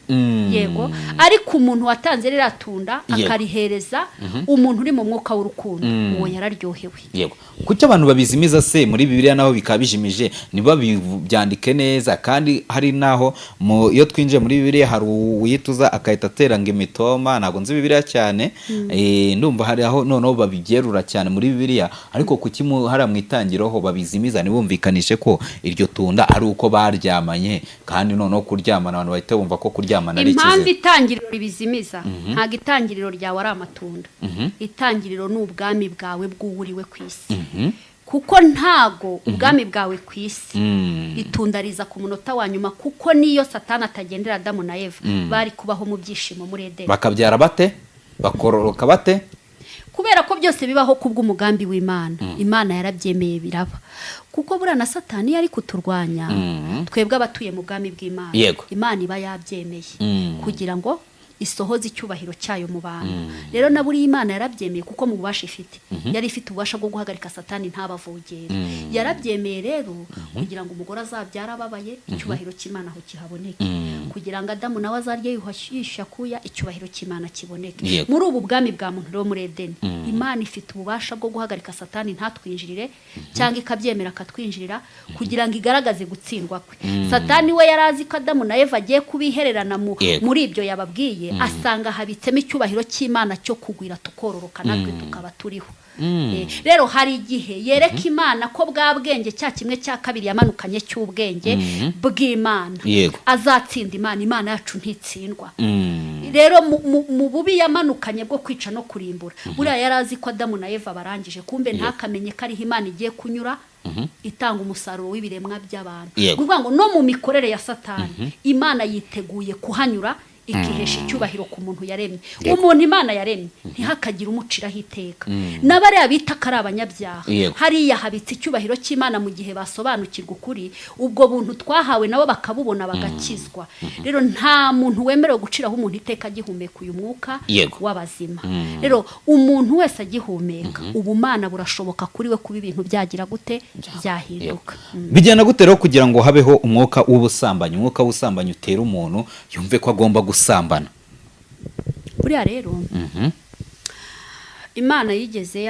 Yego. Ariko umuntu watanze ririya tunda akarihereza umuntu uri mu mwuka w'urukundo, uwo yararyohewe. Kuki abantu babizimiza se muri Bibiliya naho bikabijimije niba byandike neza? Kandi hari naho iyo twinjiye muri Bibiliya hari uyituza akahita ateranga imitoma. Ntago nzi Bibiliya cyane, ndumva hari aho noneho babigerura cyane muri Bibiliya. Ariko kuki hari mu itangiro ho babizimiza ntibumvikanishe ko iryo tunda ari uko baryamanye, kandi noneho kuryamana abantu bahita bumva ko kuryamana ari ikize. Impamvu itangiriro ribizimiza ntago itangiriro ryawe ari amatunda. Itangiriro ni ubwami bwawe bw'uwuriwe ku isi. Kuko ntago ubwami bwawe ku isi itunda riza ku munota wa nyuma, kuko niyo Satani atagendera Adamu na Eva bari kubaho mu byishimo muri Edeni. Bakabyara bate? Bakororoka bate? Kubera ko byose bibaho kubw'umugambi w'Imana. Imana yarabyemeye biraba. Kuko buriya na Satani yari kuturwanya, twebwe abatuye mu bwami bw'Imana. Imana iba yabyemeye kugira ngo isohoza icyubahiro cyayo mu bantu. Rero na buri Imana yarabyemeye kuko mu bubasha ifite yari ifite ububasha bwo guhagarika Satani ntabavogere. Yarabyemeye rero kugira ngo umugore azabyara ababaye icyubahiro cy'Imana aho kihaboneke, kugira ngo Adamu nawe azarye yishakuya icyubahiro cy'Imana kiboneke. Muri ubu bwami bwa muntu rero muri Edeni, Imana ifite ububasha bwo guhagarika Satani ntatwinjirire cyangwa ikabyemera akatwinjirira kugira ngo igaragaze gutsindwa kwe. Satani we yarazi ko Adamu na Eva agiye kubihererana muri ibyo yababwiye, asanga habitsemo icyubahiro cy'Imana cyo kugwira tukororoka natwe tukaba turiho. Rero hari igihe yereka Imana ko bwa bwenge cya kimwe cya kabiri yamanukanye cy'ubwenge bw'Imana azatsinda Imana yacu ntitsindwa. Rero mu bubi yamanukanye bwo kwica no kurimbura, buriya yarazi ko Adamu na Eva barangije, kumbe ntakamenye ko ariho Imana igiye kunyura itanga umusaruro w'ibiremwa by'abantu. Kuvuga ngo no mu mikorere ya Satani Imana yiteguye kuhanyura ikihesha icyubahiro ku muntu yaremye. Umuntu Imana yaremye ntihakagira umuciraho iteka. N'abariya bita ko ari abanyabyaha, hariya habitse icyubahiro cy'Imana mu gihe basobanukirwa ukuri, ubwo buntu twahawe nabo bakabubona bagakizwa. Rero nta muntu wemerewe guciraho umuntu iteka agihumeka uyu mwuka w'abazima. Rero umuntu wese agihumeka ubumana burashoboka kuri we kuba ibintu byagira gute byahinduka. Bijyana gute rero kugira ngo habeho umwuka w'ubusambanyi? Umwuka w'ubusambanyi utera umuntu yumve ko agomba gusambana. Buriya rero Imana yigeze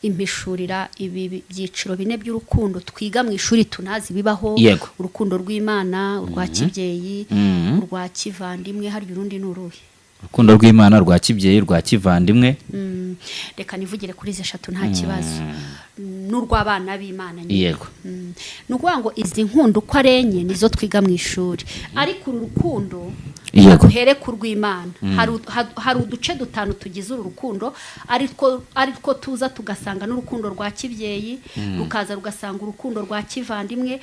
impishurira ibi byiciro bine by'urukundo twiga mu ishuri tunazi bibaho. Urukundo rw'Imana, urwa kibyeyi, urwa kivandimwe, hari urundi n'uruhe? Urukundo rw'Imana, rwa kibyeyi, rwa kivandimwe. Reka nivugire kuri izi eshatu nta kibazo. N'urw'abana b'Imana nyine. Nukuvuga ngo izi nkundo uko ari enye nizo twiga mu ishuri, ariko uru rukundo duhere ku rw'Imana. Hari uduce dutanu tugize uru rukundo, ariko tuza tugasanga n'urukundo rwa kibyeyi, rukaza rugasanga urukundo rwa kivandimwe,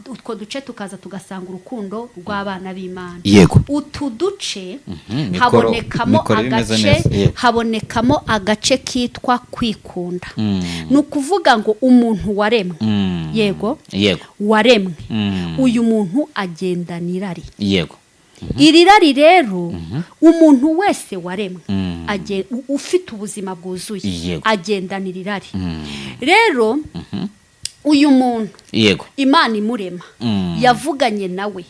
utwo duce tukaza tugasanga urukundo rw'abana b'Imana. Utu duce habonekamo agace kitwa kwikunda. Ni ukuvuga ngo umuntu waremwe waremwe uyu muntu agendana irari. Iri rari rero umuntu wese waremwe ufite ubuzima bwuzuye agendana irari. Rero uyu muntu Imana imurema yavuganye nawe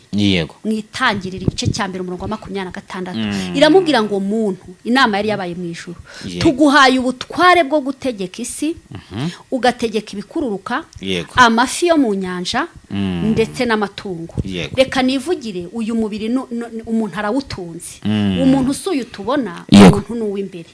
mu itangirira igice cya mbere umurongo wa 26 iramubwira ngo muntu, inama yari yabaye mu ijuru, tuguhaye ubutware bwo gutegeka isi, ugategeka ibikururuka, amafi yo mu nyanja ndetse n'amatungo. Reka nivugire uyu mubiri umuntu arawutunze, umuntu usuye tubona umuntu n'uw'imbere.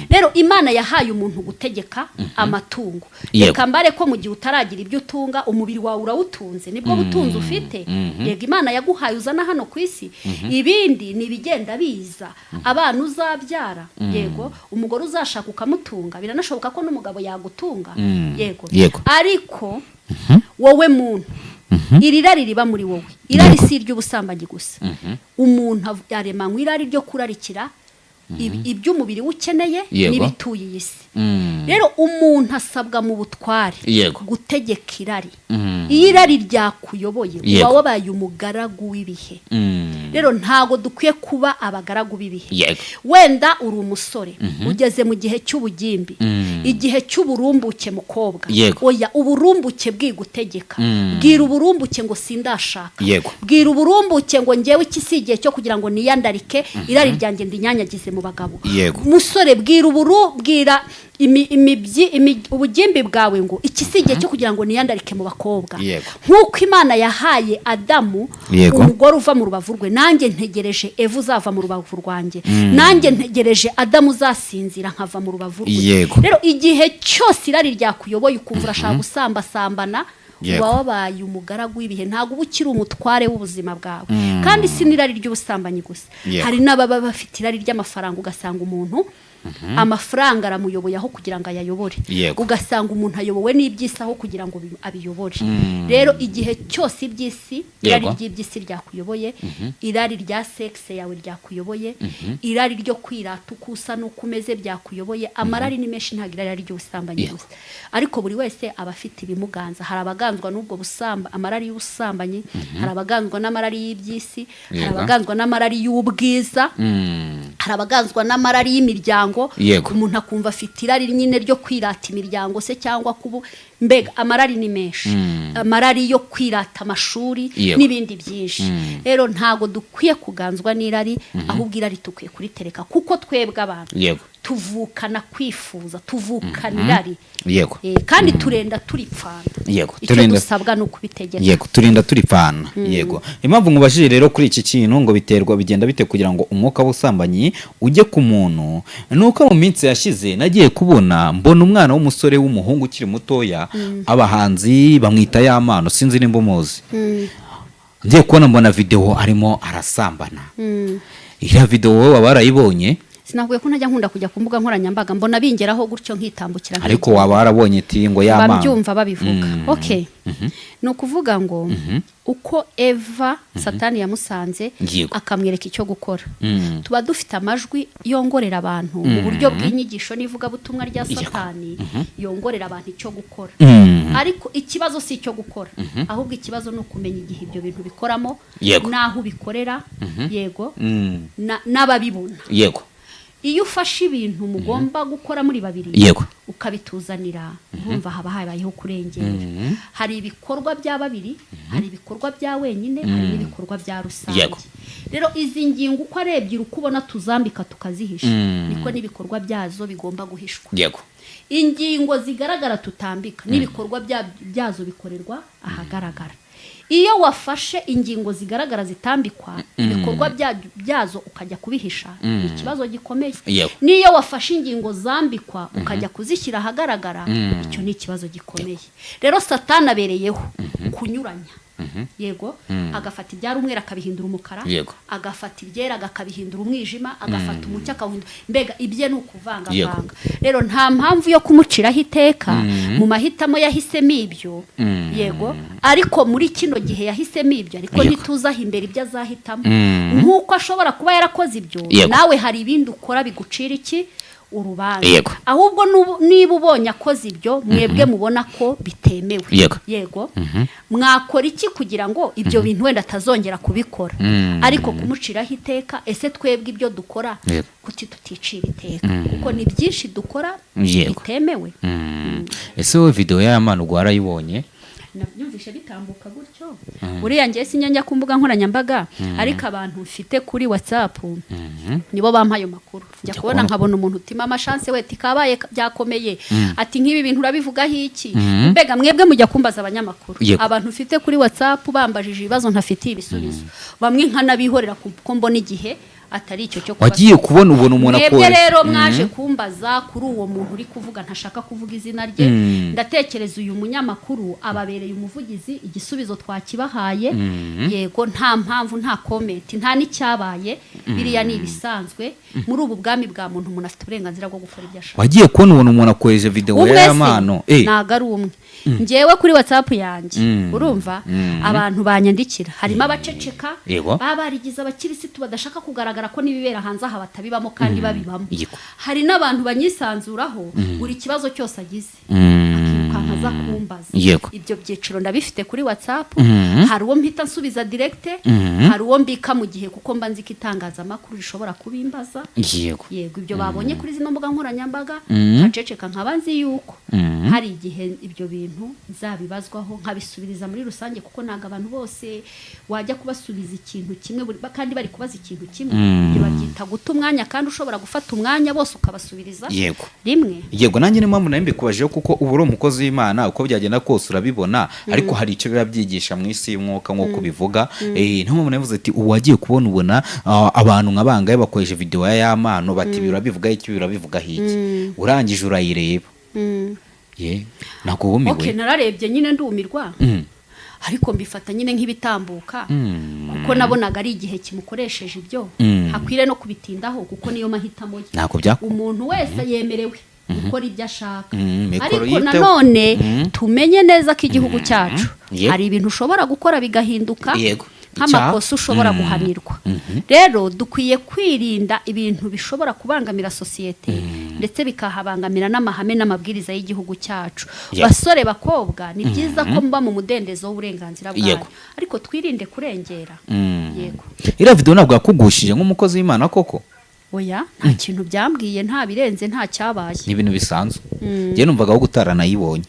Rero Imana yahaye umuntu gutegeka amatungo. Reka mbare ko mu gihe utaragira ibyo utunga umubiri wawe urawutunze, nibwo butunzi ufite. Yego Imana yaguhaye uzana hano ku isi, ibindi nibigenda biza. Abana uzabyara, yego umugore uzashaka ukamutunga, biranashoboka ko n'umugabo yagutunga, yego ariko wowe muntu iri rari riba muri wowe, irari si iry'ubusambanyi gusa. Umuntu yaremanywe irari ryo kurarikira iby'umubiri ukeneye n'ibituye iyi si. Rero umuntu asabwa mu butware gutegeka irari. Iyo irari ryakuyoboye uba wabaye umugaragu w'ibihe. Rero ntago dukwiye kuba abagaragu b'ibihe. Wenda uri umusore ugeze mu gihe cy'ubugimbi, igihe cy'uburumbuke mukobwa, oya uburumbuke bwigutegeka. Bwira uburumbuke ngo sindashaka, bwira uburumbuke ngo ngewe iki si igihe cyo kugira ngo niyandarike, irari ryanjye ndinyanyagize mu bagabo. Musore bwira bwira ubugimbi bwawe ngo iki si igihe cyo kugira ngo niyandarike mu bakobwa. Nk'uko Imana yahaye Adamu umugore uva mu rubavu rwe, nanjye ntegereje Eva uzava mu rubavu rwanjye, nanjye ntegereje Adamu uzasinzira nkava mu rubavu rwe. Rero igihe cyose irari ryakuyoboye ukumva urashaka gusambana, uba wabaye umugaragu w'ibihe, ntabwo uba ukiri umutware w'ubuzima bwawe. Kandi si n'irari ry'ubusambanyi gusa, hari n'ababa bafite irari ry'amafaranga, ugasanga umuntu amafaranga aramuyoboye aho kugira ngo ayayobore, ugasanga umuntu ayobowe n'iby'isi aho kugira ngo abiyobore. Rero igihe cyose iby'isi, irari ry'iby'isi ryakuyoboye, irari rya sexe yawe ryakuyoboye, irari ryo kwirata ukusa n'uko umeze byakuyoboye, amarari ni menshi, ntabwo irari ry'ubusambanyi gusa, ariko buri wese aba afite ibimuganza. Hari abaganzwa n'ubwo amarari y'ubusambanyi, hari abaganzwa n'amarari y'iby'isi, hari abaganzwa n'amarari y'ubwiza, hari abaganzwa n'amarari y'imiryango. Umuntu akumva afite irari nyine ryo kwirata imiryango se cyangwa kubu, mbega amarari ni menshi, amarari yo kwirata amashuri n'ibindi byinshi. Rero ntago dukwiye kuganzwa n'irari, ahubwo irari tukwiye kuritereka, kuko twebwe abantu tuvukana kwifuza, tuvukana irari, kandi turenda turipfana. Icyo dusabwa no kubitegeka, turenda turipfana. Impamvu nkubashije rero kuri iki kintu ngo bigenda bite kugira ngo umwuka w'ubusambanyi ujye ku muntu, nuko mu minsi yashize nagiye kubona mbona umwana w'umusore w'umuhungu ukiri mutoya, abahanzi bamwita Yamano, sinzi nimba umuzi. Ngiye kubona mbona video arimo arasambana. Iriya video wowe barayibonye? Sinakuye ko ntajya nkunda kujya ku mbuga nkoranyambaga, mbona bingeraho gutyo nkitambukira. Ariko waba warabonye ati ngo Yamano, babyumva babivuga. Okay, no kuvuga ngo uko Eva Satani yamusanze akamwereka icyo gukora, tuba dufite amajwi yongorera abantu mu buryo bw'inyigisho n'ivuga butumwa rya Satani, yongorera abantu icyo gukora. Ariko ikibazo si icyo gukora, ahubwo ikibazo no kumenya igihe ibyo bintu bikoramo, naho bikorera, n'ababibona. Iyo ufashe ibintu mugomba gukora muri babiri ukabituzanira, urumva haba habayeho kurengera. Hari ibikorwa bya babiri, hari ibikorwa bya wenyine, hari n'ibikorwa bya rusange. Rero izi ngingo uko arebye ukubona tuzambika tukazihisha, niko n'ibikorwa byazo bigomba guhishwa. Ingingo zigaragara tutambika n'ibikorwa byazo bikorerwa ahagaragara. Iyo wafashe ingingo zigaragara zitambikwa, ibikorwa byazo ukajya kubihisha, ni ikibazo gikomeye. Niyo wafashe ingingo zambikwa ukajya kuzishyira ahagaragara, icyo ni ikibazo gikomeye. Rero Satani abereyeho kunyuranya. Agafata ibyari umwera akabihindura umukara, agafata ibyera akabihindura umwijima, agafata umucyo akawuhindura, mbega ibye ni ukuvangavanga. Rero nta mpamvu yo kumuciraho iteka mu mahitamo yahisemo ibyo, ariko muri kino gihe yahisemo ibyo, ariko ntituzaho imbere ibyo azahitamo. Nk'uko ashobora kuba yarakoze ibyo, nawe hari ibindi ukora bigucira iki urubanza. Ahubwo niba ubonye akoze ibyo, mwebwe mubona ko bitemewe, mwakora iki kugira ngo ibyo bintu wenda atazongera kubikora? Ariko kumuciraho iteka, ese twebwe ibyo dukora kuki tuticira iteka? Kuko ni byinshi dukora bitemewe. Ese wowe video ya Yamano warayibonye? Nabyumvishe bitambuka gutyo. Uriya ngiye sinyanya ku mbuga nkoranyambaga, ariko abantu mfite kuri WhatsApp nibo bampaye amakuru. Njya kubona nkabona umuntu utima amashanse we tikabaye byakomeye, ati nk'ibi bintu urabivugaho iki? Mbega mwebwe mujya kumbaza abanyamakuru, abantu mfite kuri WhatsApp bambajije ibibazo ntafitiye ibisubizo, bamwe nkanabihorera kuko mbona igihe atari icyo cyo kuba. Wagiye kubona ubona umuntu akora. Mwebwe rero mwaje kumbaza kuri uwo muntu uri kuvuga ntashaka kuvuga izina rye, ndatekereza uyu munyamakuru ababereye umuvugizi, igisubizo twakibahaye. Nta mpamvu, nta comment, nta n'icyabaye, biriya ni ibisanzwe. Muri ubu bwami bwa muntu umuntu afite uburenganzira bwo gukora ibyo ashaka. Wagiye kubona ubona umuntu akoresha video ya Yamano? Ntago ari umwe. Njyewe kuri WhatsApp yanjye, urumva abantu banyandikira, harimo abaceceka, babarigize abakirisitu badashaka kugaragara ko nibibera hanze aha batabibamo kandi babibamo. Hari n'abantu banyisanzuraho buri kibazo cyose agize akaza kumbaza. Ibyo byiciro ndabifite kuri WhatsApp. Hari uwo mpita nsubiza direct, hari uwo mbika mu gihe kuko mba nzi ko itangazamakuru rishobora kubimbaza. Ibyo babonye kuri zino mbuga nkoranyambaga nkaceceka, nkabanzi yuko hari igihe ibyo bintu nzabibazwaho nkabisubiriza muri rusange, kuko ntago abantu bose wajya kubasubiza ikintu kimwe kandi bari kubaza ikintu kimwe. Ibyo babyita guta umwanya, kandi ushobora gufata umwanya bose ukabasubiriza rimwe. Nanjye ni mpamvu nabikubajeho, kuko ubu uri umukozi w'Imana, uko byagenda kose urabibona, ariko hari icyo biba byigisha mu isi y'umwuka nk'uko bivuga. Niyo mpamvu navuze ati ubu wagiye kubona ubona abantu nk'abangaye bakoresha video ya Yamano, bati birabivuga iki, birabivugaho iki, urangije urayireba. Nako wumiwe. Nararebye nyine ndumirwa, ariko mbifata nyine nk'ibitambuka, kuko nabonaga ari igihe kimukoresheje ibyo ntakwiriye no kubitindaho kuko niyo mahitamo ye. ntabwo byakunda. Umuntu wese yemerewe gukora ibyo ashaka, ariko nanone tumenye neza ko igihugu cyacu hari ibintu ushobora gukora bigahinduka nk'amakosa ushobora guhanirwa. Rero dukwiye kwirinda ibintu bishobora kubangamira sosiyete ndetse bikahabangamira n'amahame n'amabwiriza y'igihugu cyacu. Basore bakobwa, ni byiza ko muba mu mudendezo w'uburenganzira bwanyu, ariko twirinde kurengera. Yego, iriya video ntabwo yakugushije nk'umukozi w'Imana koko? Oya, nta kintu byambwiye, nta birenze, nta cyabaye. Ni ibintu bisanzwe. Njye numvaga aho gutarana-yibonye.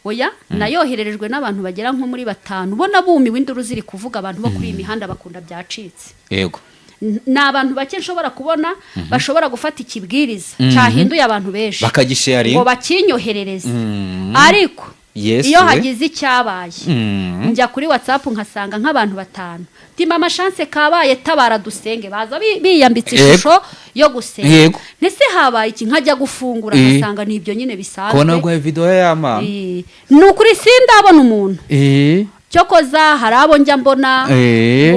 Oya, nayohererejwe n'abantu bagera nko muri 5, ubona bumiwe induru ziri kuvuga, abantu bo kuri iyi mihanda bakunda byacitse. Yego. Ni abantu bake nshobora kubona bashobora gufata ikibwiriza cyahinduye abantu benshi bakagisharinga ngo bakinyoherereze. Ariko iyo hagize icyabaye njya kuri WhatsApp nkasanga nk'abantu 5, tima amashance kabaye tabara dusenge, baza biyambitse ishusho yo gusenga. Nese habaye iki, nkajya gufungura nkasanga nibyo nyine bisanzwe. Kona gwa video y'ama nukuri sindabona umuntu cyokoza hari abo njya mbona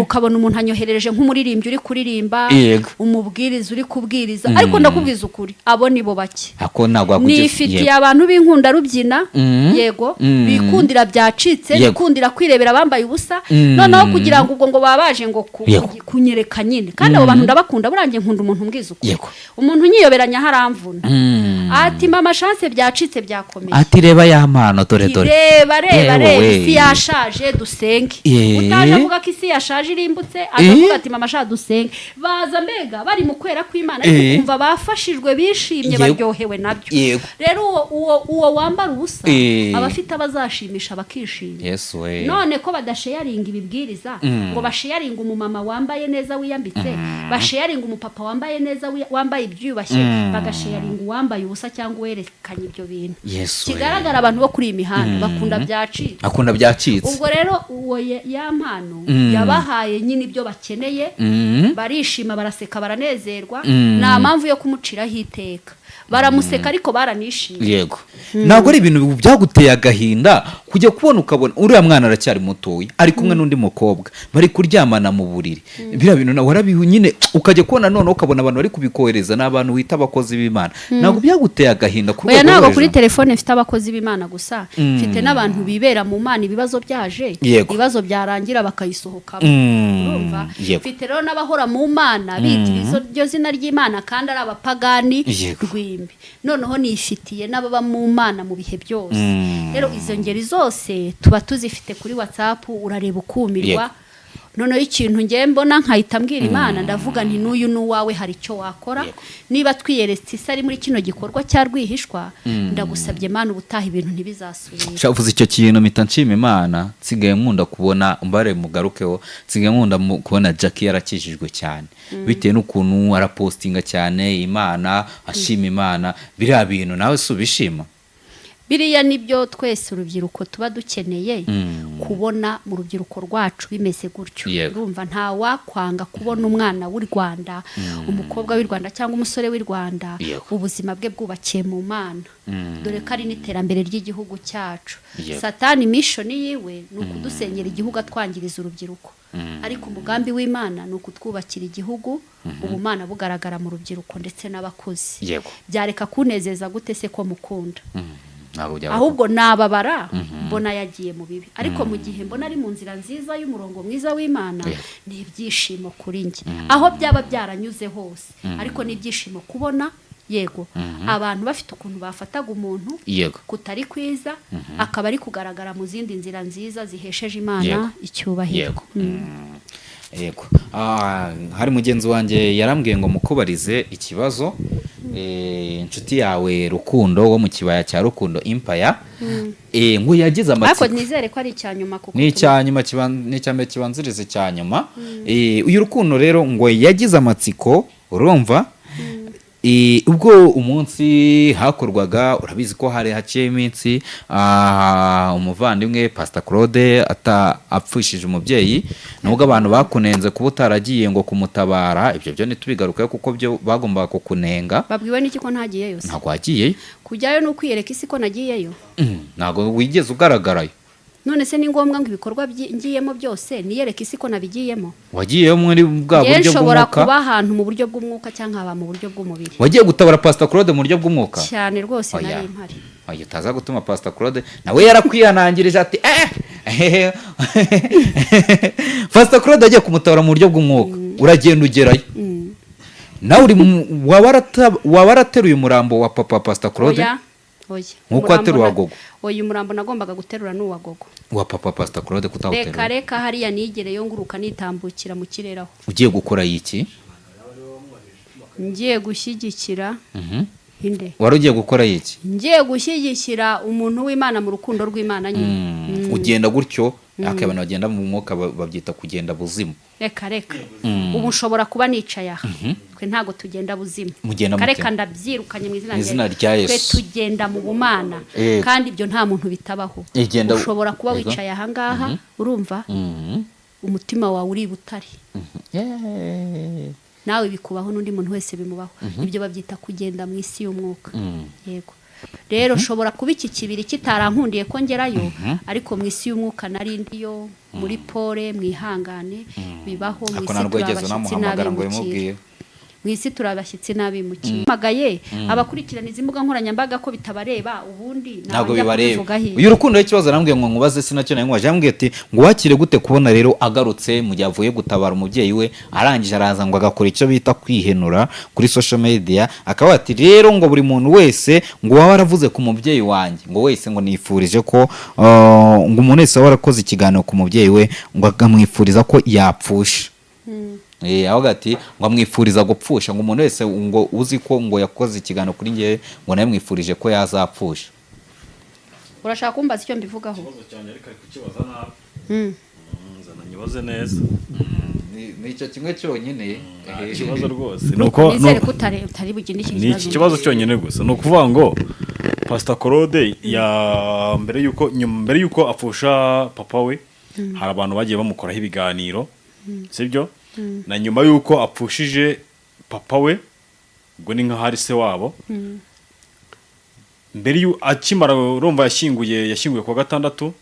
ukabona umuntu anyoherereje nk'umuririmbyi uri kuririmba, umubwiriza uri kubwiriza, ariko ndakubwiza ukuri abo nibo bake. Nifitiye abantu b'inkunda rubyina, yego, bikundira byacitse, bikundira kwirebera bambaye ubusa, noneho kugira ngo ubwo ngo babaje ngo kunyereka nyine, kandi abo bantu ndabakunda, burangiye nkunda umuntu umbwiza ukuri. Umuntu nyiyoberanya haramvuna ati mama chance byacitse byakomeye, ati reba ya mpano dore reba isi yashaje dusenge. Utaje avuga ko isi yashaje irimbutse, avuga ati mama sha dusenge. Baza mbega bari mu kwera kw'Imana, ariko kumva bafashijwe bishimye baryohewe nabyo. Rero uwo wambara ubusa abafite abazashimisha bakishimye. None ko badasharinga ibibwiriza ngo basharinga umumama wambaye neza wiyambitse, basharinga umupapa wambaye neza wambaye ibyubashye, bagasharinga uwambaye ubusa cyangwa werekanye ibyo bintu. Kigaragara abantu bo kuri imihanda bakunda byacitse. Ubwo rero uwo ya mpano yabahaye nyine ibyo bakeneye, barishima, baraseka, baranezerwa, nta mpamvu yo kumuciraho iteka. Baramuseka ariko baranishimye. Yego. Ntabwo ari ibintu byaguteye agahinda kujya kubona ukabona uriya mwana aracyari mutoya ari kumwe n'undi mukobwa bari kuryamana mu buriri. Bira bintu nawe warabihu nyine ukajya kubona none ukabona abantu bari kubikohereza n'abantu wita abakozi b'Imana. Ntabwo byaguteye agahinda kuko ntabwo kuri telefone mfite abakozi b'Imana gusa, mfite n'abantu bibera mu Mana ibibazo byaje, ibibazo byarangira bakayisohoka. Urumva? Mfite rero n'abahora mu Mana bitirizo ryo zina ry'Imana kandi ari abapagani rwimbi. Noneho nifitiye n'ababa mu Mana mu bihe byose. Rero izo ngeri zose tuba tuzifite kuri WhatsApp, urareba ukumirwa. Noneho ikintu ngiye mbona nkahita mbwira Imana, ndavuga nti n'uyu n'uwawe hari icyo wakora. Niba twiyeretse isari muri kino gikorwa cya rwihishwa, ndagusabye Imana ubutaha ibintu ntibizasubira. Cyavuze icyo kintu mpita nshima Imana, nsigaye nkunda kubona umbare mugarukeho, nsigaye nkunda kubona Jackie yarakijijwe cyane. Bitewe n'ukuntu arapostinga cyane Imana, ashima Imana, biriya bintu nawe subishima. Biriya nibyo twese urubyiruko tuba dukeneye kubona mu rubyiruko rwacu bimeze gutyo. Urumva nta wakwanga kubona umwana w'u Rwanda, umukobwa w'u Rwanda cyangwa umusore w'u Rwanda ubuzima bwe bwubakiye mu Mana. Dore ko ari n'iterambere ry'igihugu cyacu. Satani mission yiwe ni ukudusengera igihugu atwangiriza urubyiruko, ariko umugambi w'Imana ni ukutwubakira igihugu ubumana bugaragara mu rubyiruko ndetse n'abakozi. Byareka kunezeza gute se ko mukunda? Ahubwo nababara mbona yagiye mu bibi, ariko mu gihe mbona ari mu nzira nziza y'umurongo mwiza w'Imana, ni ibyishimo kuri njye aho byaba byaranyuze hose. Ariko ni ibyishimo kubona yego abantu bafite ukuntu bafataga umuntu kutari kwiza akaba ari kugaragara mu zindi nzira nziza zihesheje Imana icyubahiro. Yego. Hari mugenzi wanjye yarambwiye ngo mukubarize ikibazo inshuti yawe Rukundo wo mu kibaya cya Rukundo Empire, ngo yagize amatsiko. Ariko nizere ko ari icyanyuma kuko ni icyanyuma n'icyambere kibanzirize cyanyuma. Uyu Rukundo rero ngo yagize amatsiko, urumva? Ubwo umunsi hakorwaga, urabizi ko hari haciye iminsi umuvandimwe Pastor Claude apfushije umubyeyi, nubwo abantu bakunenze kuba utaragiye ngo kumutabara. Ibyo byo ntitubigarukayo kuko byo bagombaga kukunenga. Babwiwe n'iki ko ntagiyeyo? Ntabwo wagiyeyo. Kujyayo no kwiyereka isi ko nagiyeyo? Ntabwo wigeze ugaragarayo. none se ni ngombwa ngo ibikorwa ngiyemo byose niyereke isi ko nabigiyemo. Wagiyeyo muri bwa buryo bw'umwuka. Nshobora kuba ahantu mu buryo bw'umwuka cyangwa haba mu buryo bw'umubiri. Wagiye gutabara Pastor Claude mu buryo bw'umwuka cyane rwose nari impari. Oya utaza gutuma Pastor Claude nawe yarakwihanangirije ati Pastor Claude agiye kumutabara mu buryo bw'umwuka uragenda ugerayo. Nawe uri wabarateruye umurambo wa papa Pastor Claude. Oya nkuko ateruwa gogo. Oya umurambo nagombaga guterura n'uwa gogo wa papa Pastor Claude kutawuterura. Reka hariya nigereyo nguruka nitambukira mu kireraho. Ugiye gukora iki? Ngiye gushyigikira inde. Wari ugiye gukora iki? Ngiye gushyigikira umuntu w'Imana mu rukundo rw'Imana nyine. Ugenda gutyo akabana bagenda mu mwuka babyita kugenda buzimu. Reka ubu nshobora kuba nicaye aha twe ntago tugenda buzimu. Reka ndabyirukanye mu izina rya Yesu. Twe tugenda mu bumana kandi ibyo nta muntu bitabaho. Ushobora kuba wicaye aha ngaha urumva umutima wawe uri butari. Nawe bikubaho n'undi muntu wese bimubaho. Ibyo babyita kugenda mu isi y'umwuka. Yego. Rero shobora kuba iki kibiri kitarankundiye ko ngerayo ariko mu isi y'umwuka narindiyo muri pole mwihangane bibaho mu isi turabashyitsi n'abimukira. Mu isi turabashyitsi n'abimukira. Magaye abakurikirana izi mbuga nkoranyambaga ko bitabareba ubundi ntabwo bibareba. Uyu rukundo y'ikibazo narambwiye ngo nkubaze sinacyo nayo ngwaje yambwiye ati ngo wakire gute kubona rero agarutse mu gihe avuye gutabara umubyeyi we arangije araza ngo agakora icyo bita kwihenura kuri social media akaba ati rero ngo buri muntu wese ngo waba waravuze ku mubyeyi wanjye ngo wese ngo nifurije ko ngo umuntu wese warakoze ikiganiro ku mubyeyi we ngo agamwifuriza ko yapfusha. Aho gati ngo amwifuriza gupfusha ngo umuntu wese ngo uzi ko ngo yakoze ikiganiro kuri ngiye ngo naye mwifurije ko yazapfusha. Urashaka kumbaza icyo mbivugaho? Cyane ariko kukibaza nabi. Nyibaze neza. Ni icyo kimwe cyonyine. Ikibazo rwose. Nuko utari buginde iki kibazo. Ni iki kibazo cyonyine gusa. No kuvuga ngo Pastor Claude ya mbere yuko apfusha papa we hari abantu bagiye bamukoraho ibiganiro. Sibyo? Na nyuma yuko apfushije papa we ubwo ni nka hari se wabo mbere akimara urumva yashyinguye ku gatandatu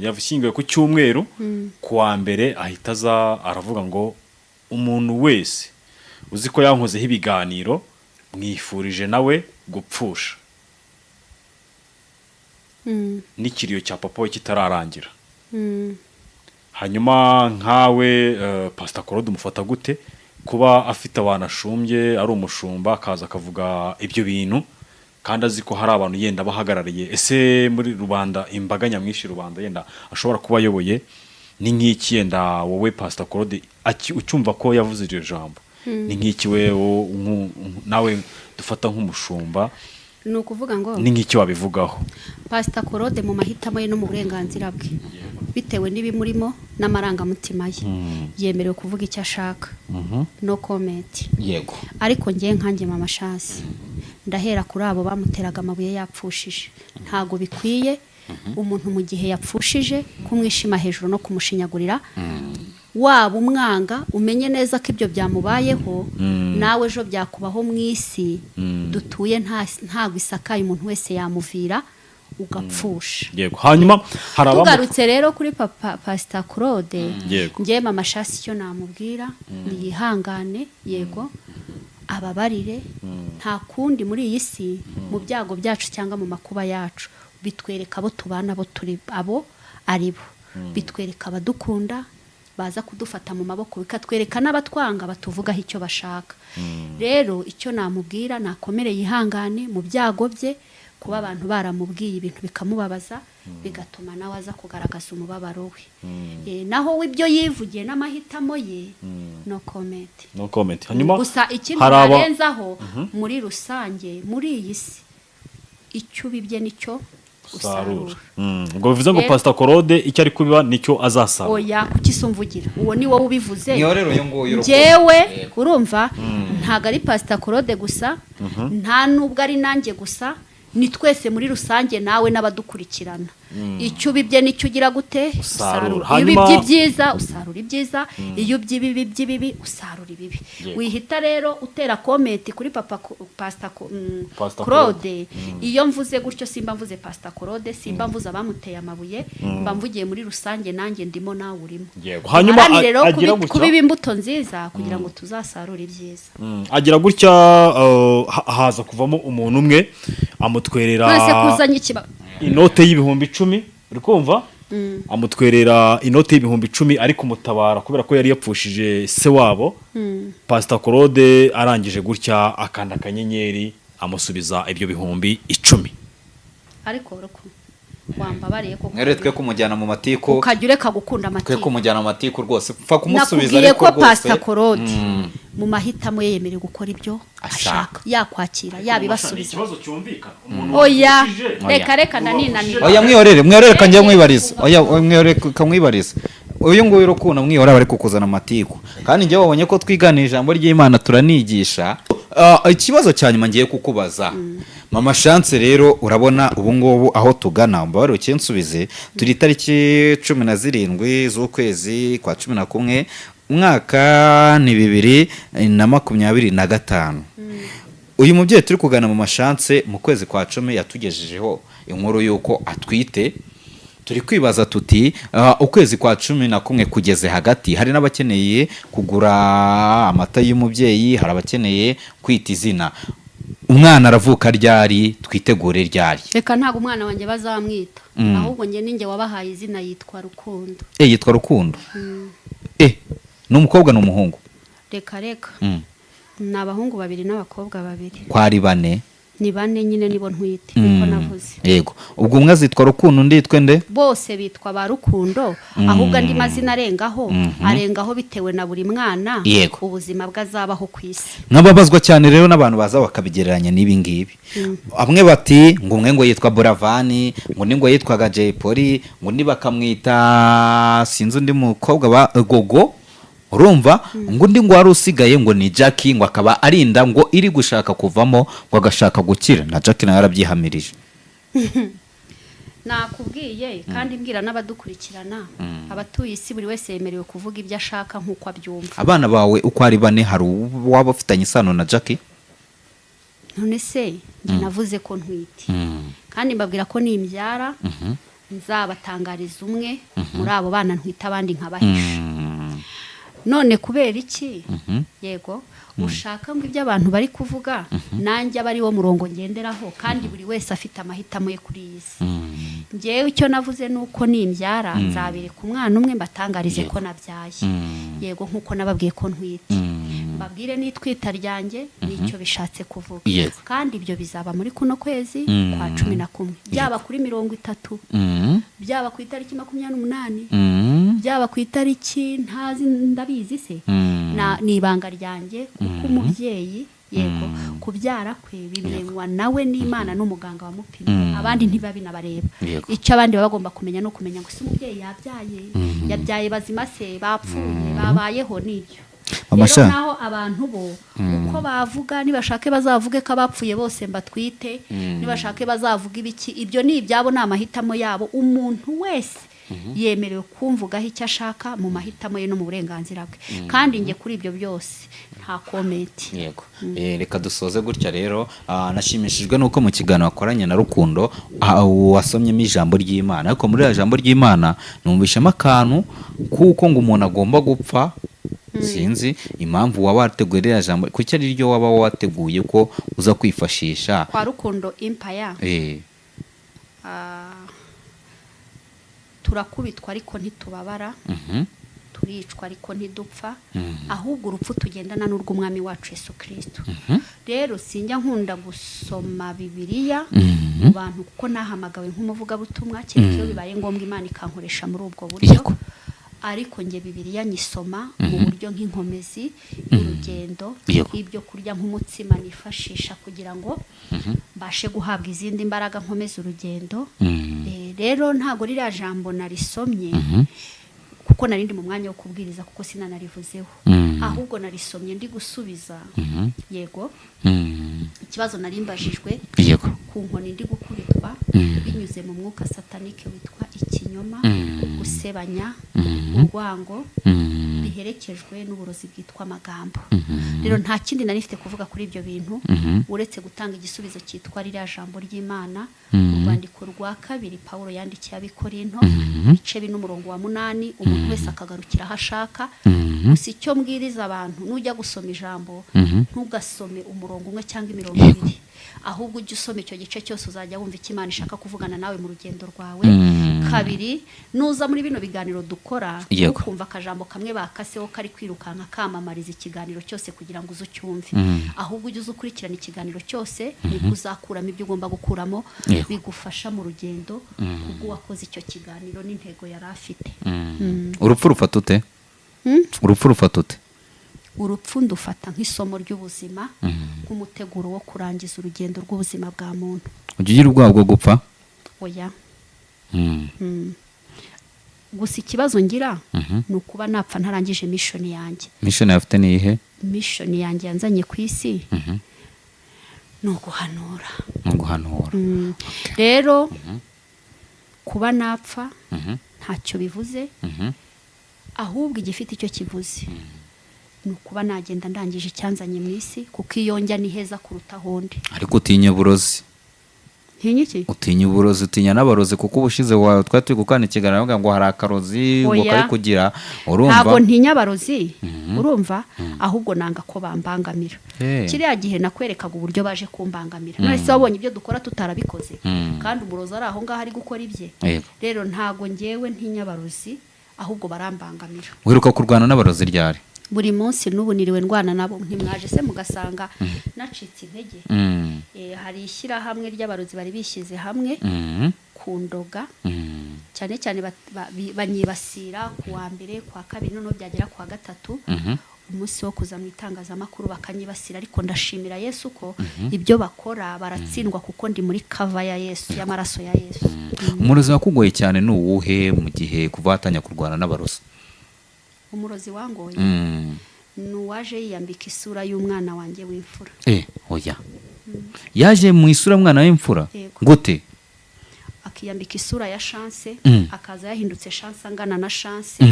yashyinguye ku cyumweru kuwa mbere ahita aza aravuga ngo umuntu wese uzi ko yankozeho ibiganiro mwifurije nawe gupfusha n'ikiriyo cya papa we kitararangira. Hanyuma nkawe Pastor Claude umufata gute kuba afite abantu ashumbye ari umushumba akaza akavuga ibyo bintu kandi azi ko hari abantu yenda bahagarariye ese muri rubanda imbaga nyamwinshi rubanda yenda ashobora kuba ayoboye ni nk'iki yenda wowe Pastor Claude ucyumva ko yavuze iryo jambo ni nk'iki we nawe dufata nk'umushumba ni ukuvuga ngo ni nk'iki wabivugaho? Pastor Claude mu mahitamo ye no mu burenganzira bwe bitewe n'ibimurimo n'amarangamutima ye yemerewe kuvuga icyo ashaka. No comment. Yego. Ariko ngiye nkanjye mama Chance ndahera kuri abo bamuteraga amabuye yapfushije. Ntago bikwiye umuntu mu gihe yapfushije kumwishima hejuru no kumushinyagurira waba umwanga umenye neza ko ibyo byamubayeho nawe ejo byakubaho mu isi dutuye ntago isakaye umuntu wese yamuvira ugapfusha. Yego. Hanyuma tugarutse rero kuri papa Pastor Claude ngiye mama Chance icyo namubwira ni yihangane. Yego ababarire nta kundi muri iyi si mu byago byacu cyangwa mu makuba yacu bitwereka abo tubana abo turi abo aribo bitwereka abadukunda baza kudufata mu maboko bikatwereka n'abatwanga batuvugaho icyo bashaka. Rero icyo namubwira nakomere yihangane mu byago bye kuba abantu baramubwiye ibintu bikamubabaza bigatuma nawe aza kugaragaza umubabaro we. Naho w'ibyo yivugiye n'amahitamo ye no comment. Hanyuma gusa ikintu barenzaho muri rusange muri iyi si icyo bibye nicyo usarura. Ngo bivuze ngo Pastor Claude icyo ari kubiba nicyo azasarura. Oya kukisumvugira uwo ni wowe ubivuze. Niyo rero nguyu jewe urumva ntago ari Pastor Claude gusa nta nubwo ari nanjye gusa ni twese muri rusange nawe n'abadukurikirana. icyo ubibye nicyo ugira gute Usarura. iyo ubibye Hanyuma- ibyiza usarura ibyiza iyo ubye ibibi usarura ibibi Yego. wihita rero utera komenti kuri Pastor Pastor Claude iyo mvuze gutyo simba mvuze Pastor Claude simba mvuze abamuteye amabuye mba mvugiye muri rusange nanjye ndimo nawe urimo Yego. Hanyuma Duharanire rero agira gutya. kubiba imbuto nziza kugira ngo tuzasarure ibyiza agira gutya haza kuvamo umuntu umwe amutwerera none se kuzanye ikibazo inote y'ibihumbi 10 uri kumva amutwerera inote y'ibihumbi 10 ariko umutabara kubera ko yari yapfushije se wabo Pastor Claude arangije gutya akanda akanyenyeri amusubiza ibyo bihumbi 10 ariko uruko wambabariye koko mwere twe kumujyana mu matiku ukajya ureka gukunda twe amatiku kumujyana mu matiku rwose pfa kumusubiza nakubwiye ariko ko rwose Pastor Claude mu mahitamo ye yemerewe gukora ibyo Ashaka. ashaka yakwakira yabibasubiza ikibazo cyumvikana oya reka ndaninanira oya mwihorere kanjye mwibariza oya mwihorere kamwibariza uyu nguyu urukundo mwihora bari kukuzana amatiku kandi njye wabonye ko twigana ijambo ry'Imana turanigisha ikibazo cya nyuma ngiye kukubaza mama Chance rero urabona ubu ngubu aho tugana mbabare ukinsubize turi tariki 17 z'ukwezi kwa 11 umwaka ni 2025 uyu mubyeyi turi kugana mama Chance mu kwezi kwa 10 yatugejejeho inkuru yuko atwite turi kwibaza tuti ukwezi kwa 11 kugeze hagati hari n'abakeneye kugura amata y'umubyeyi hari abakeneye kwita izina umwana aravuka ryari twitegure ryari reka ntago umwana wanjye bazamwita ahubwo njye ninjye wabahaye izina yitwa Rukundo yitwa Rukundo ni umukobwa n'umuhungu reka ni abahungu babiri n'abakobwa babiri kwari bane ni bane nyine nibo ntwite niko navuze yego ubwo umwe azitwa Rukundo undi yitwe nde bose bitwa ba Rukundo ahubwo andi mazina arengaho bitewe na buri mwana Yego. ubuzima bwazabaho ku isi nkababazwa cyane rero n'abantu baza bakabigereranya n'ibi ngibi bamwe bati ngo umwe ngo yitwa Buravani ngo undi ngo yitwaga Jay Polly ngo undi bakamwita sinzi undi mukobwa ba Gogo urumva ngo undi ngo wari usigaye ngo ni Jackie ngo akaba arinda ngo iri gushaka kuvamo ngo agashaka gukira na Jackie nawe yarabyihamirije nakubwiye kandi mbwira n'abadukurikirana abatuye isi buri wese yemerewe kuvuga ibyo ashaka nk'uko abyumva abana bawe uko ari bane hari uwaba ufitanye isano na Jackie none se njye navuze ko ntwite kandi mbabwira ko nimbyara nzabatangariza umwe muri abo bana ntwite abandi nkabahisha none kubera iki yego ushaka ngo ibyo abantu bari kuvuga nanjye aba ari wo murongo ngenderaho kandi buri wese afite amahitamo ye kuri iyi si ngewe icyo navuze ni uko nimbyara nzabereka umwana umwe mbatangarize ko nabyaye yego nk'uko nababwiye ko ntwite mbabwire n'itwita ryanjye n'icyo bishatse kuvuga kandi ibyo bizaba muri kuno kwezi kwa 11 byaba kuri 30 byaba ku itariki 28 byaba ku itariki ntazi ndabizi se ni ibanga ryanjye kuko umubyeyi yego kubyara kwe bimenywa nawe n'Imana n'umuganga wamupimye abandi ntibabinabareba icyo abandi baba bagomba kumenya no kumenya ngo si umubyeyi yabyaye bazima se bapfuye babayeho n'ibyo rero naho abantu bo uko bavuga nibashake bazavuge ko abapfuye bose mbatwite nibashake bazavuga ibiki ibyo ni ibyabo ni amahitamo yabo umuntu wese yemerewe kumvugaho icyo ashaka mu mahitamo ye no mu burenganzira bwe kandi njye kuri ibyo byose nta komenti yego reka dusoze gutya rero nashimishijwe nuko mu kiganiro wakoranye na Rukundo wasomyemo ijambo ry'Imana ariko muri iri jambo ry'Imana numvishemo akantu kuko ngo umuntu agomba gupfa sinzi impamvu waba wateguye rya jambo kuki ari ryo waba wateguye ko uza kwifashisha kwa Rukundo Empire turakubitwa ariko ntitubabara turicwa ariko ntidupfa ahubwo urupfu tugendana n'urw'umwami wacu Yesu Kristo rero sinjya nkunda gusoma Bibiliya mu bantu kuko nahamagawe nk'umuvugabutumwa cyane iyo bibaye ngombwa Imana ikankoresha muri ubwo buryo ariko nge Bibiliya nyisoma mu buryo nk'inkomezi y'urugendo ibyo kurya nk'umutsima nifashisha kugira ngo mbashe guhabwa izindi mbaraga nkomeza urugendo rero ntago ririya jambo narisomye kuko narindi mu mwanya wo kubwiriza kuko sinanarivuzeho ahubwo narisomye ndi gusubiza yego ikibazo narimbajijwe ku nkoni ndi gukubitwa guhuzwa binyuze mu mwuka satanike witwa ikinyoma, gusebanya, urwango, biherekejwe n'uburozi bwitwa amagambo. Rero nta kindi nari mfite kuvuga kuri ibyo bintu uretse gutanga igisubizo cyitwa ririya jambo ry'Imana mu rwandiko rwa 2 Pawulo yandikiye abikorinto ibice 4:8, umuntu wese akagarukira aho ashaka. Gusa icyo mbwiriza abantu, nujya gusoma ijambo ntugasome umurongo umwe cyangwa imirongo ibiri, ahubwo ujye usoma icyo gice cyose, uzajya wumva icyo Imana ishaka kuvugana nawe mu rugendo rwawe. Kabiri, nuza muri bino biganiro dukora ukumva akajambo kamwe bakaseho kari kwirukanka kamamariza ikiganiro cyose kugira ngo uzucyumve, ahubwo ujye ukurikirana ikiganiro cyose, nibwo uzakuramo ibyo ugomba gukuramo bigufasha mu rugendo kubwo wakoze icyo kiganiro n'intego yari afite. Urupfu rufata ute? Urupfu rufata ute? Urupfu ndufata nk'isomo ry'ubuzima, nk'umuteguro wo kurangiza urugendo rw'ubuzima bwa muntu. Ujya ugira ubwoba bwo gupfa? Oya. Gusa ikibazo ngira ni ukuba napfa ntarangije mission yanjye. Mission yafite ni ihe? Mission yanjye yanzanye ku isi ni uguhanura. Rero kuba napfa ntacyo bivuze, ahubwo igifite icyo kivuze ni ukuba nagenda ndangije icyanzanye mu isi, kuko iyo njya ni heza kuruta ahondi. Ariko utinya uburozi? Ntinyiki? Utinya uburozi, utinya n'abarozi, kuko ubushize twari turi gukana ikiganiro bavuga ngo hari akarozi ngo kari kugira, urumva? Ntabwo ntinya abarozi, urumva, ahubwo nanga ko bambangamira. Kiriya gihe nakwerekaga uburyo baje kumbangamira, none se wabonye ibyo dukora tutarabikoze, kandi umurozi ari aho ngaho ari gukora ibye. Rero ntago ngewe ntinya abarozi, ahubwo barambangamira. Wiruka kurwana n'abarozi ryari? Buri munsi n'ubu niriwe ndwana nabo. Ntimwaje se mugasanga nacitse intege? Hari ishyirahamwe ry'abarozi bari bishyize hamwe ku Ndoga, cyane cyane banyibasira ku wa mbere, ku wa kabiri, noneho byagera ku wa gatatu, umunsi wo kuza mu itangazamakuru bakanyibasira. Ariko ndashimira Yesu ko ibyo bakora baratsindwa, kuko ndi muri kava ya Yesu, y'amaraso ya Yesu. Umurozi wakugoye cyane ni uwuhe mu gihe kuva watanya kurwana n'abarozi? Umurozi wangoye ni uwaje yiyambika isura y'umwana wanjye w'imfura. Oya. Yaje mu isura y'umwana w'imfura? Gute? Akiyambika isura ya Chance, akaza yahindutse Chance angana na Chance,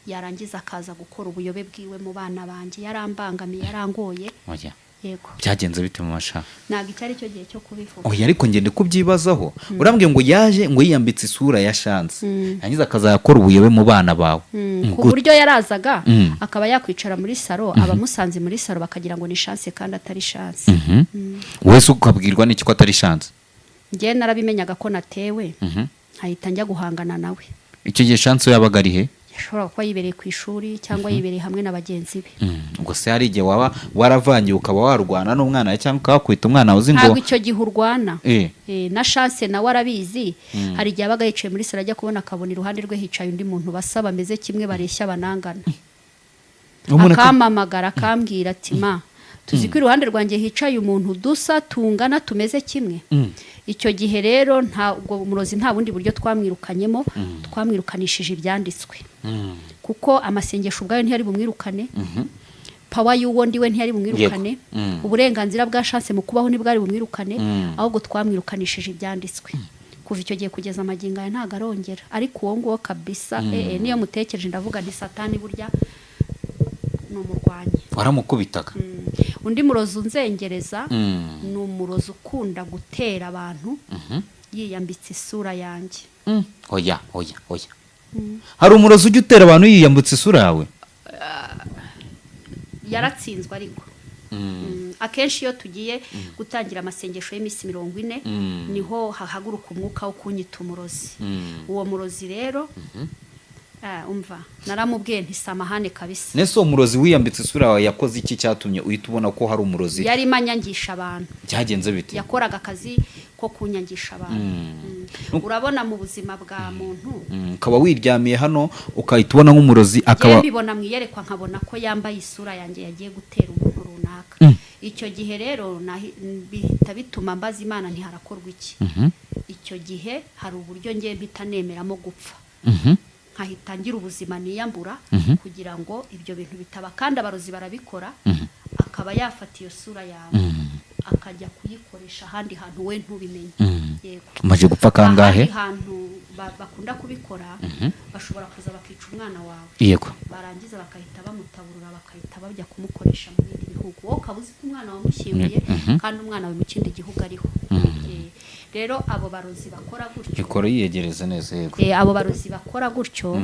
yarangiza akaza gukora ubuyobe bwiwe mu bana banjye. Yarambangamiye, yarangoye. Oya. Yego. Byagenze bite mu masha? Ntabwo icyari cyo gihe cyo kubivuga. Oya, ariko ngende kubyibazaho. Urambwiye ngo yaje ngo yiyambitse isura ya Chance, yangiza akazakora ubuyobe mu bana bawe. Ku buryo yarazaga akaba yakwicara muri salo, abamusanze muri salo bakagira ngo ni Chance kandi atari Chance. Wese ukabwirwa n'iki ko atari Chance? Ngiye narabimenyaga ko natewe, nkahita njya guhangana nawe. Icyo gihe Chance yabaga ari he? Yashobora kuba yibereye ku ishuri cyangwa yibereye hamwe na bagenzi be. Ubwo se hari igihe waba waravangiye ukaba warwana n'umwana cyangwa ukakwita umwana uzi ngo? Ntabwo icyo gihe urwana. Na Chance nawe arabizi. Hari igihe abaga yicaye muri salo, ajya kubona akabona iruhande rwe hicaye undi muntu basa bameze kimwe, bareshya banangana. Akamamagara akambwira ati ma, tuzi ko iruhande rwanjye hicaye umuntu dusa tungana tumeze kimwe. Icyo gihe rero ubwo umurozi nta bundi buryo twamwirukanyemo, twamwirukanishije ibyanditswe, kuko amasengesho ubwayo ntiyari bumwirukane, pawa y'uwo ndiwe ntiyari bumwirukane, uburenganzira bwa Chance mu kubaho ntibwari bumwirukane, ahubwo twamwirukanishije ibyanditswe. Kuva icyo gihe kugeza amagingo aya ntago arongera. Ariko uwo nguwo kabisa, niyo mutekereje ndavuga nti Satani burya ni umurwanyi. Waramukubitaga? Undi murozi unzengereza ni umurozi ukunda gutera abantu yiyambitse isura yanjye. Oya. Hari umurozi ujya utera abantu yiyambitse isura yawe? Yaratsinzwe ariko. Akenshi iyo tugiye gutangira amasengesho y'iminsi 40 niho hahaguruka umwuka wo kunyita umurozi. Uwo murozi rero umva naramubwiye nti samahane kabisa. Nese uwo murozi wiyambitse isura yawe yakoze iki cyatumye uhita ubona ko hari umurozi? Yari manyangisha abantu. Byagenze bite? Yakoraga akazi ko kunyangisha abantu. Urabona mu buzima bwa muntu, ukaba wiryamiye hano ukahita ubona nk'umurozi, akaba mbibona mwiyerekwa nkabona ko yambaye isura yanjye yagiye gutera umuntu runaka. Icyo gihe rero bihita bituma mbaza Imana ntiharakorwa iki. Icyo gihe hari uburyo ngiye mpita nemeramo gupfa, nkahita ngira ubuzima niyambura kugira ngo ibyo bintu bitaba. Kandi abarozi barabikora, akaba yafata iyo sura yawe akajya kuyikoresha ahandi hantu we ntubimenye. Yego. umaze gupfa kangahe? ahandi hantu bakunda kubikora bashobora kuza bakica umwana wawe. Yego. barangiza bakahita bamutaburura bakahita bajya kumukoresha mu bindi bihugu. wowe ukaba uzi ko umwana wamushyinguye kandi umwana we mu kindi gihugu ariho. rero abo barozi bakora gutyo ikora yiyegereza neza. Yego. abo barozi bakora gutyo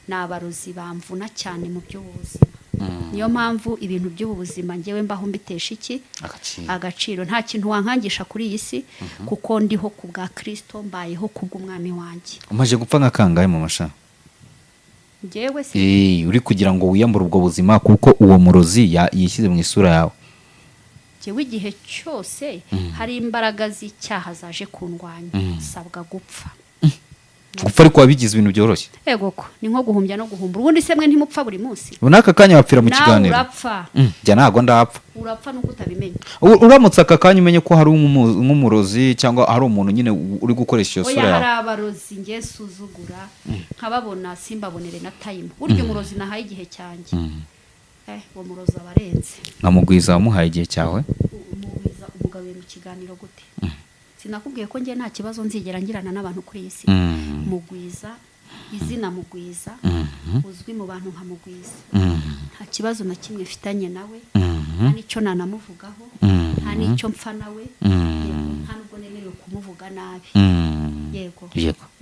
ni abarozi bamvuna cyane mu by'ubuzima. niyo mpamvu ibintu by'ubuzima ngewe mbaho mbitesha iki agaciro. nta kintu wankangisha kuri iyi si kuko ndiho ku bwa Kristo, mbayeho ku bw'umwami wanjye. umaze gupfa nka kangahe mu masha? ngewe se uri kugira ngo wiyambure ubwo buzima kuko uwo murozi yishyize mu isura yawe. ngewe igihe cyose hari imbaraga z'icyaha zaje kundwanya nsabwa gupfa. gupfa ariko wabigize ibintu byoroshye. Yego ko ni nko guhumbya no guhumbura. ubundi se mwe ntimupfa buri munsi? n'aka kanya wapfira mu kiganiro. nawe urapfa. njya ntabwo ndapfa. urapfa nuko utabimenya. uramutse aka kanya umenye ko hari nk'umurozi cyangwa hari umuntu nyine uri gukoresha iyo sura yawe. hari abarozi ngiye suzugura nkababona simbabonere na time. burya umurozi nahaye igihe cyanjye. uwo murozi aba arenze. nka Mugwiza wamuhaye igihe cyawe? Mugwiza umugabira ikiganiro gute? sinakubwiye ko njye nta kibazo nzigera ngirana n'abantu kuri iyi si. Mugwiza, izina Mugwiza uzwi mu bantu nka Mugwiza, nta kibazo na kimwe mfitanye nawe, nta n'icyo nanamuvugaho, nta n'icyo mpfa nawe, nta nubwo nemerewe kumuvuga nabi. yego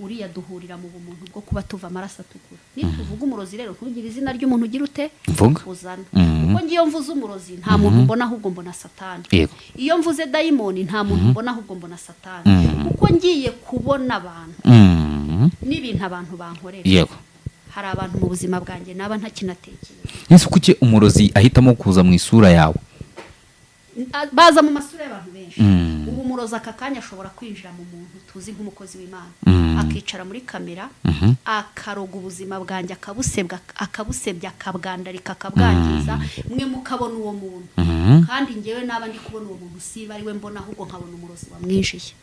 uriya duhurira mu bumuntu bwo kuba tuva amaraso atukura. nituvuga umurozi rero ntugire izina ry'umuntu ugira ute uzana. kuko ngiyo mvuze umurozi nta muntu mbona ahubwo mbona satani. iyo mvuze dayimoni nta muntu mbona ahubwo mbona satani. kuko ngiye kubona abantu n'ibintu abantu bankorera. hari abantu mu buzima bwanjye naba ntakinatekereza. ese kuki umurozi ahitamo kuza mu isura yawe? baza mu masura y'abantu benshi. ubu umurozi aka kanya ashobora kwinjira mu muntu tuzi nk'umukozi w'Imana akicara muri kamera akaroga ubuzima bwanjye akabusebya akabwandarika akabwangiza mwe mukabona uwo muntu kandi ngewe naba ndi kubona uwo muntu siba ari we mbona ahubwo nkabona umurozi wamwinjiye.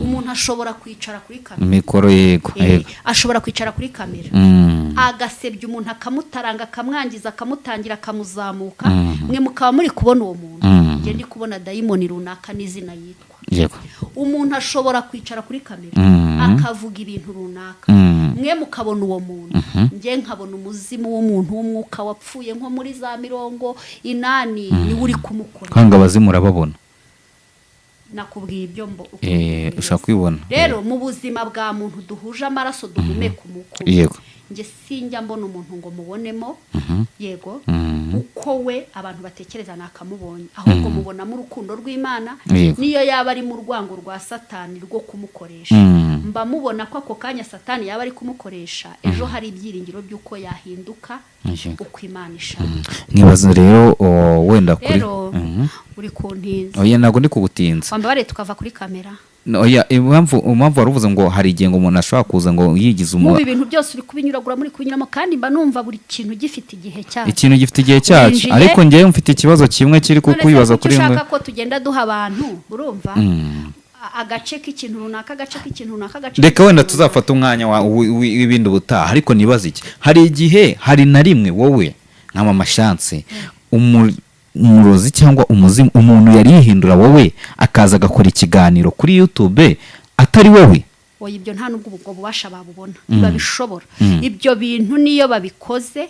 umuntu ashobora kwicara kuri kamera mikoro. Yego. ashobora kwicara kuri kamera agasebya umuntu akamutaranga akamwangiza akamutangira akamuzamuka mwe mukaba muri kubona uwo muntu. njye ndi kubona dayimoni runaka n'izina yitwa. umuntu ashobora kwicara kuri kamera akavuga ibintu runaka mwe mukabona uwo muntu. njye nkabona umuzimu w'umuntu w'umwuka wapfuye nko muri za 80 niwe uri kumukora. kanga abazimu urababona? nakubwiye ibyo ushaka kwibona. rero mu buzima bwa muntu duhuje amaraso duhumeka umwuka. njye sinjya mbona umuntu ngo mubonemo. yego uko we abantu batekereza nakamubonye ahubwo mubonamo urukundo rw'Imana. niyo yaba ari mu rwango rwa satani rwo kumukoresha mba mubona ko ako kanya satani yaba ari kumukoresha ejo hari ibyiringiro by'uko yahinduka uko Imana ishaka. nkibaza rero wenda kuri uri kuntinza. oya ntabwo ndi kugutinza. wambare tukava kuri kamera. oya impamvu waruvuze ngo hari igihe ngo umuntu ashobora kuza ngo yigize mu ibintu byose uri kubinyuragura muri kubinyuramo kandi mba numva buri kintu gifite igihe cyacyo. ikintu gifite igihe cyacyo ariko ngewe mfite ikibazo kimwe kiri kukwibaza kuri mwe. ushaka ko tugenda duha abantu urumva agace k'ikintu runaka agace k'ikintu runaka agace. reka wenda tuzafata umwanya w'ibindi ubutaha ariko nibaza iki. hari igihe hari na rimwe wowe nka Mama Chance umurozi cyangwa umuzimu umuntu yari yihindura wowe akaza agakora ikiganiro kuri YouTube atari wowe. oya ibyo nta nubwo ubwo bubasha babubona babishobora. ibyo bintu niyo babikoze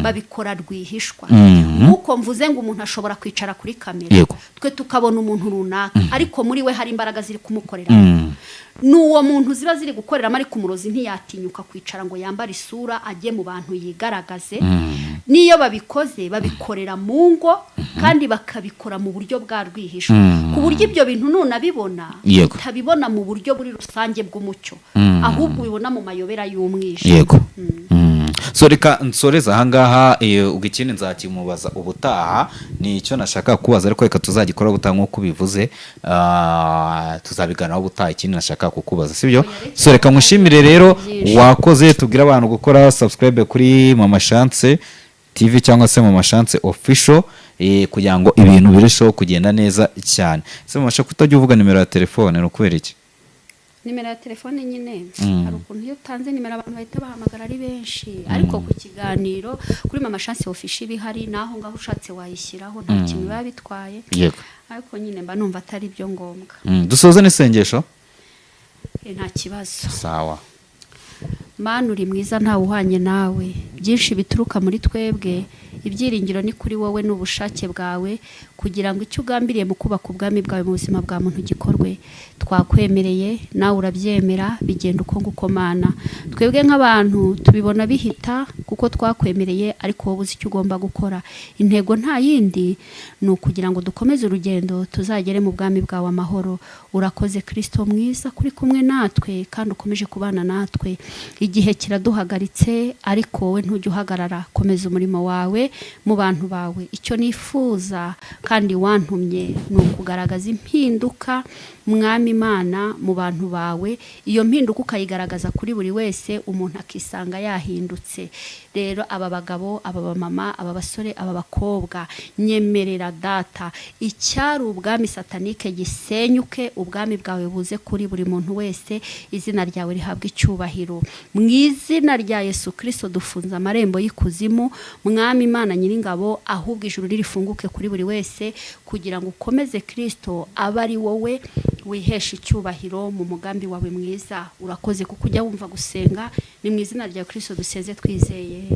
babikora rwihishwa. nkuko mvuze ngo umuntu ashobora kwicara kuri kamera twe tukabona umuntu runaka ariko muri we hari imbaraga ziri kumukorera. n'uwo muntu ziba ziri gukoreramo ariko umurozi ntiyatinyuka kwicara ngo yambare isura ajye mu bantu yigaragaze. niyo babikoze babikorera mu ngo kandi bakabikora mu buryo bwa rwihishwa ku buryo ibyo bintu nunabibona utabibona mu buryo buri rusange bw'umucyo ahubwo ubibona mu mayobera y'umwijima. so reka nsoreza ahangaha ubwo ikindi nzakimubaza ubutaha ni icyo nashaka kubaza ariko reka tuzagikora ubutaha nk'uko ubivuze tuzabiganaho ubutaha ikindi nashaka kukubaza sibyo. so reka nkushimire rero wakoze tubwire abantu gukora subscribe kuri Mama Chance TV cyangwa se Mama Chance official kugira ngo ibintu birusheho kugenda neza cyane. Se Mama Chance kutajya uvuga nimero ya telefone no kubera iki? nimero ya telefone nyine hari ukuntu iyo utanze nimero abantu bahita bahamagara ari benshi ariko ku kiganiro kuri Mama Chance official bihari naho ngaho ushatse wayishyiraho nta kintu biba bitwaye ariko nyine mba numva atari byo ngombwa. Dusoza n'isengesho nta kibazo. Sawa. Mana uri mwiza ntawe uhanye nawe, byinshi bituruka muri twebwe, ibyiringiro ni kuri wowe n'ubushake bwawe kugira ngo icyo ugambiriye mu kubaka ubwami bwawe mu buzima bwa muntu gikorwe. Twakwemereye nawe urabyemera, bigenda uko nguko Mana. Twebwe nk'abantu tubibona bihita kuko twakwemereye, ariko wowe uzi icyo ugomba gukora. Intego nta yindi ni ukugira ngo dukomeze urugendo tuzagere mu bwami bwawe amahoro. Urakoze Kristo mwiza kuri kumwe natwe kandi ukomeje kubana natwe. Igihe kiraduhagaritse ariko wowe ntujya uhagarara, komeza umurimo wawe mu bantu bawe. Icyo nifuza kandi wantumye ni ukugaragaza impinduka Mwami Imana mu bantu bawe, iyo mpinduka ukayigaragaza kuri buri wese, umuntu akisanga yahindutse. Rero aba bagabo, aba bamama, aba basore, aba bakobwa, nyemerera Data icyari ubwami satanike gisenyuke, ubwami bwawe buze kuri buri muntu wese, izina ryawe rihabwe icyubahiro. Mu izina rya Yesu Kristo dufunze amarembo y'ikuzimu, Mwami Imana Nyiringabo, ahubwo ijuru ririfunguke kuri buri wese kugira ngo ukomeze Kristo abe ari wowe wihesha icyubahiro mu mugambi wawe mwiza. Urakoze kuko ujya wumva gusenga, ni mu izina rya Kristo duseze twizeye.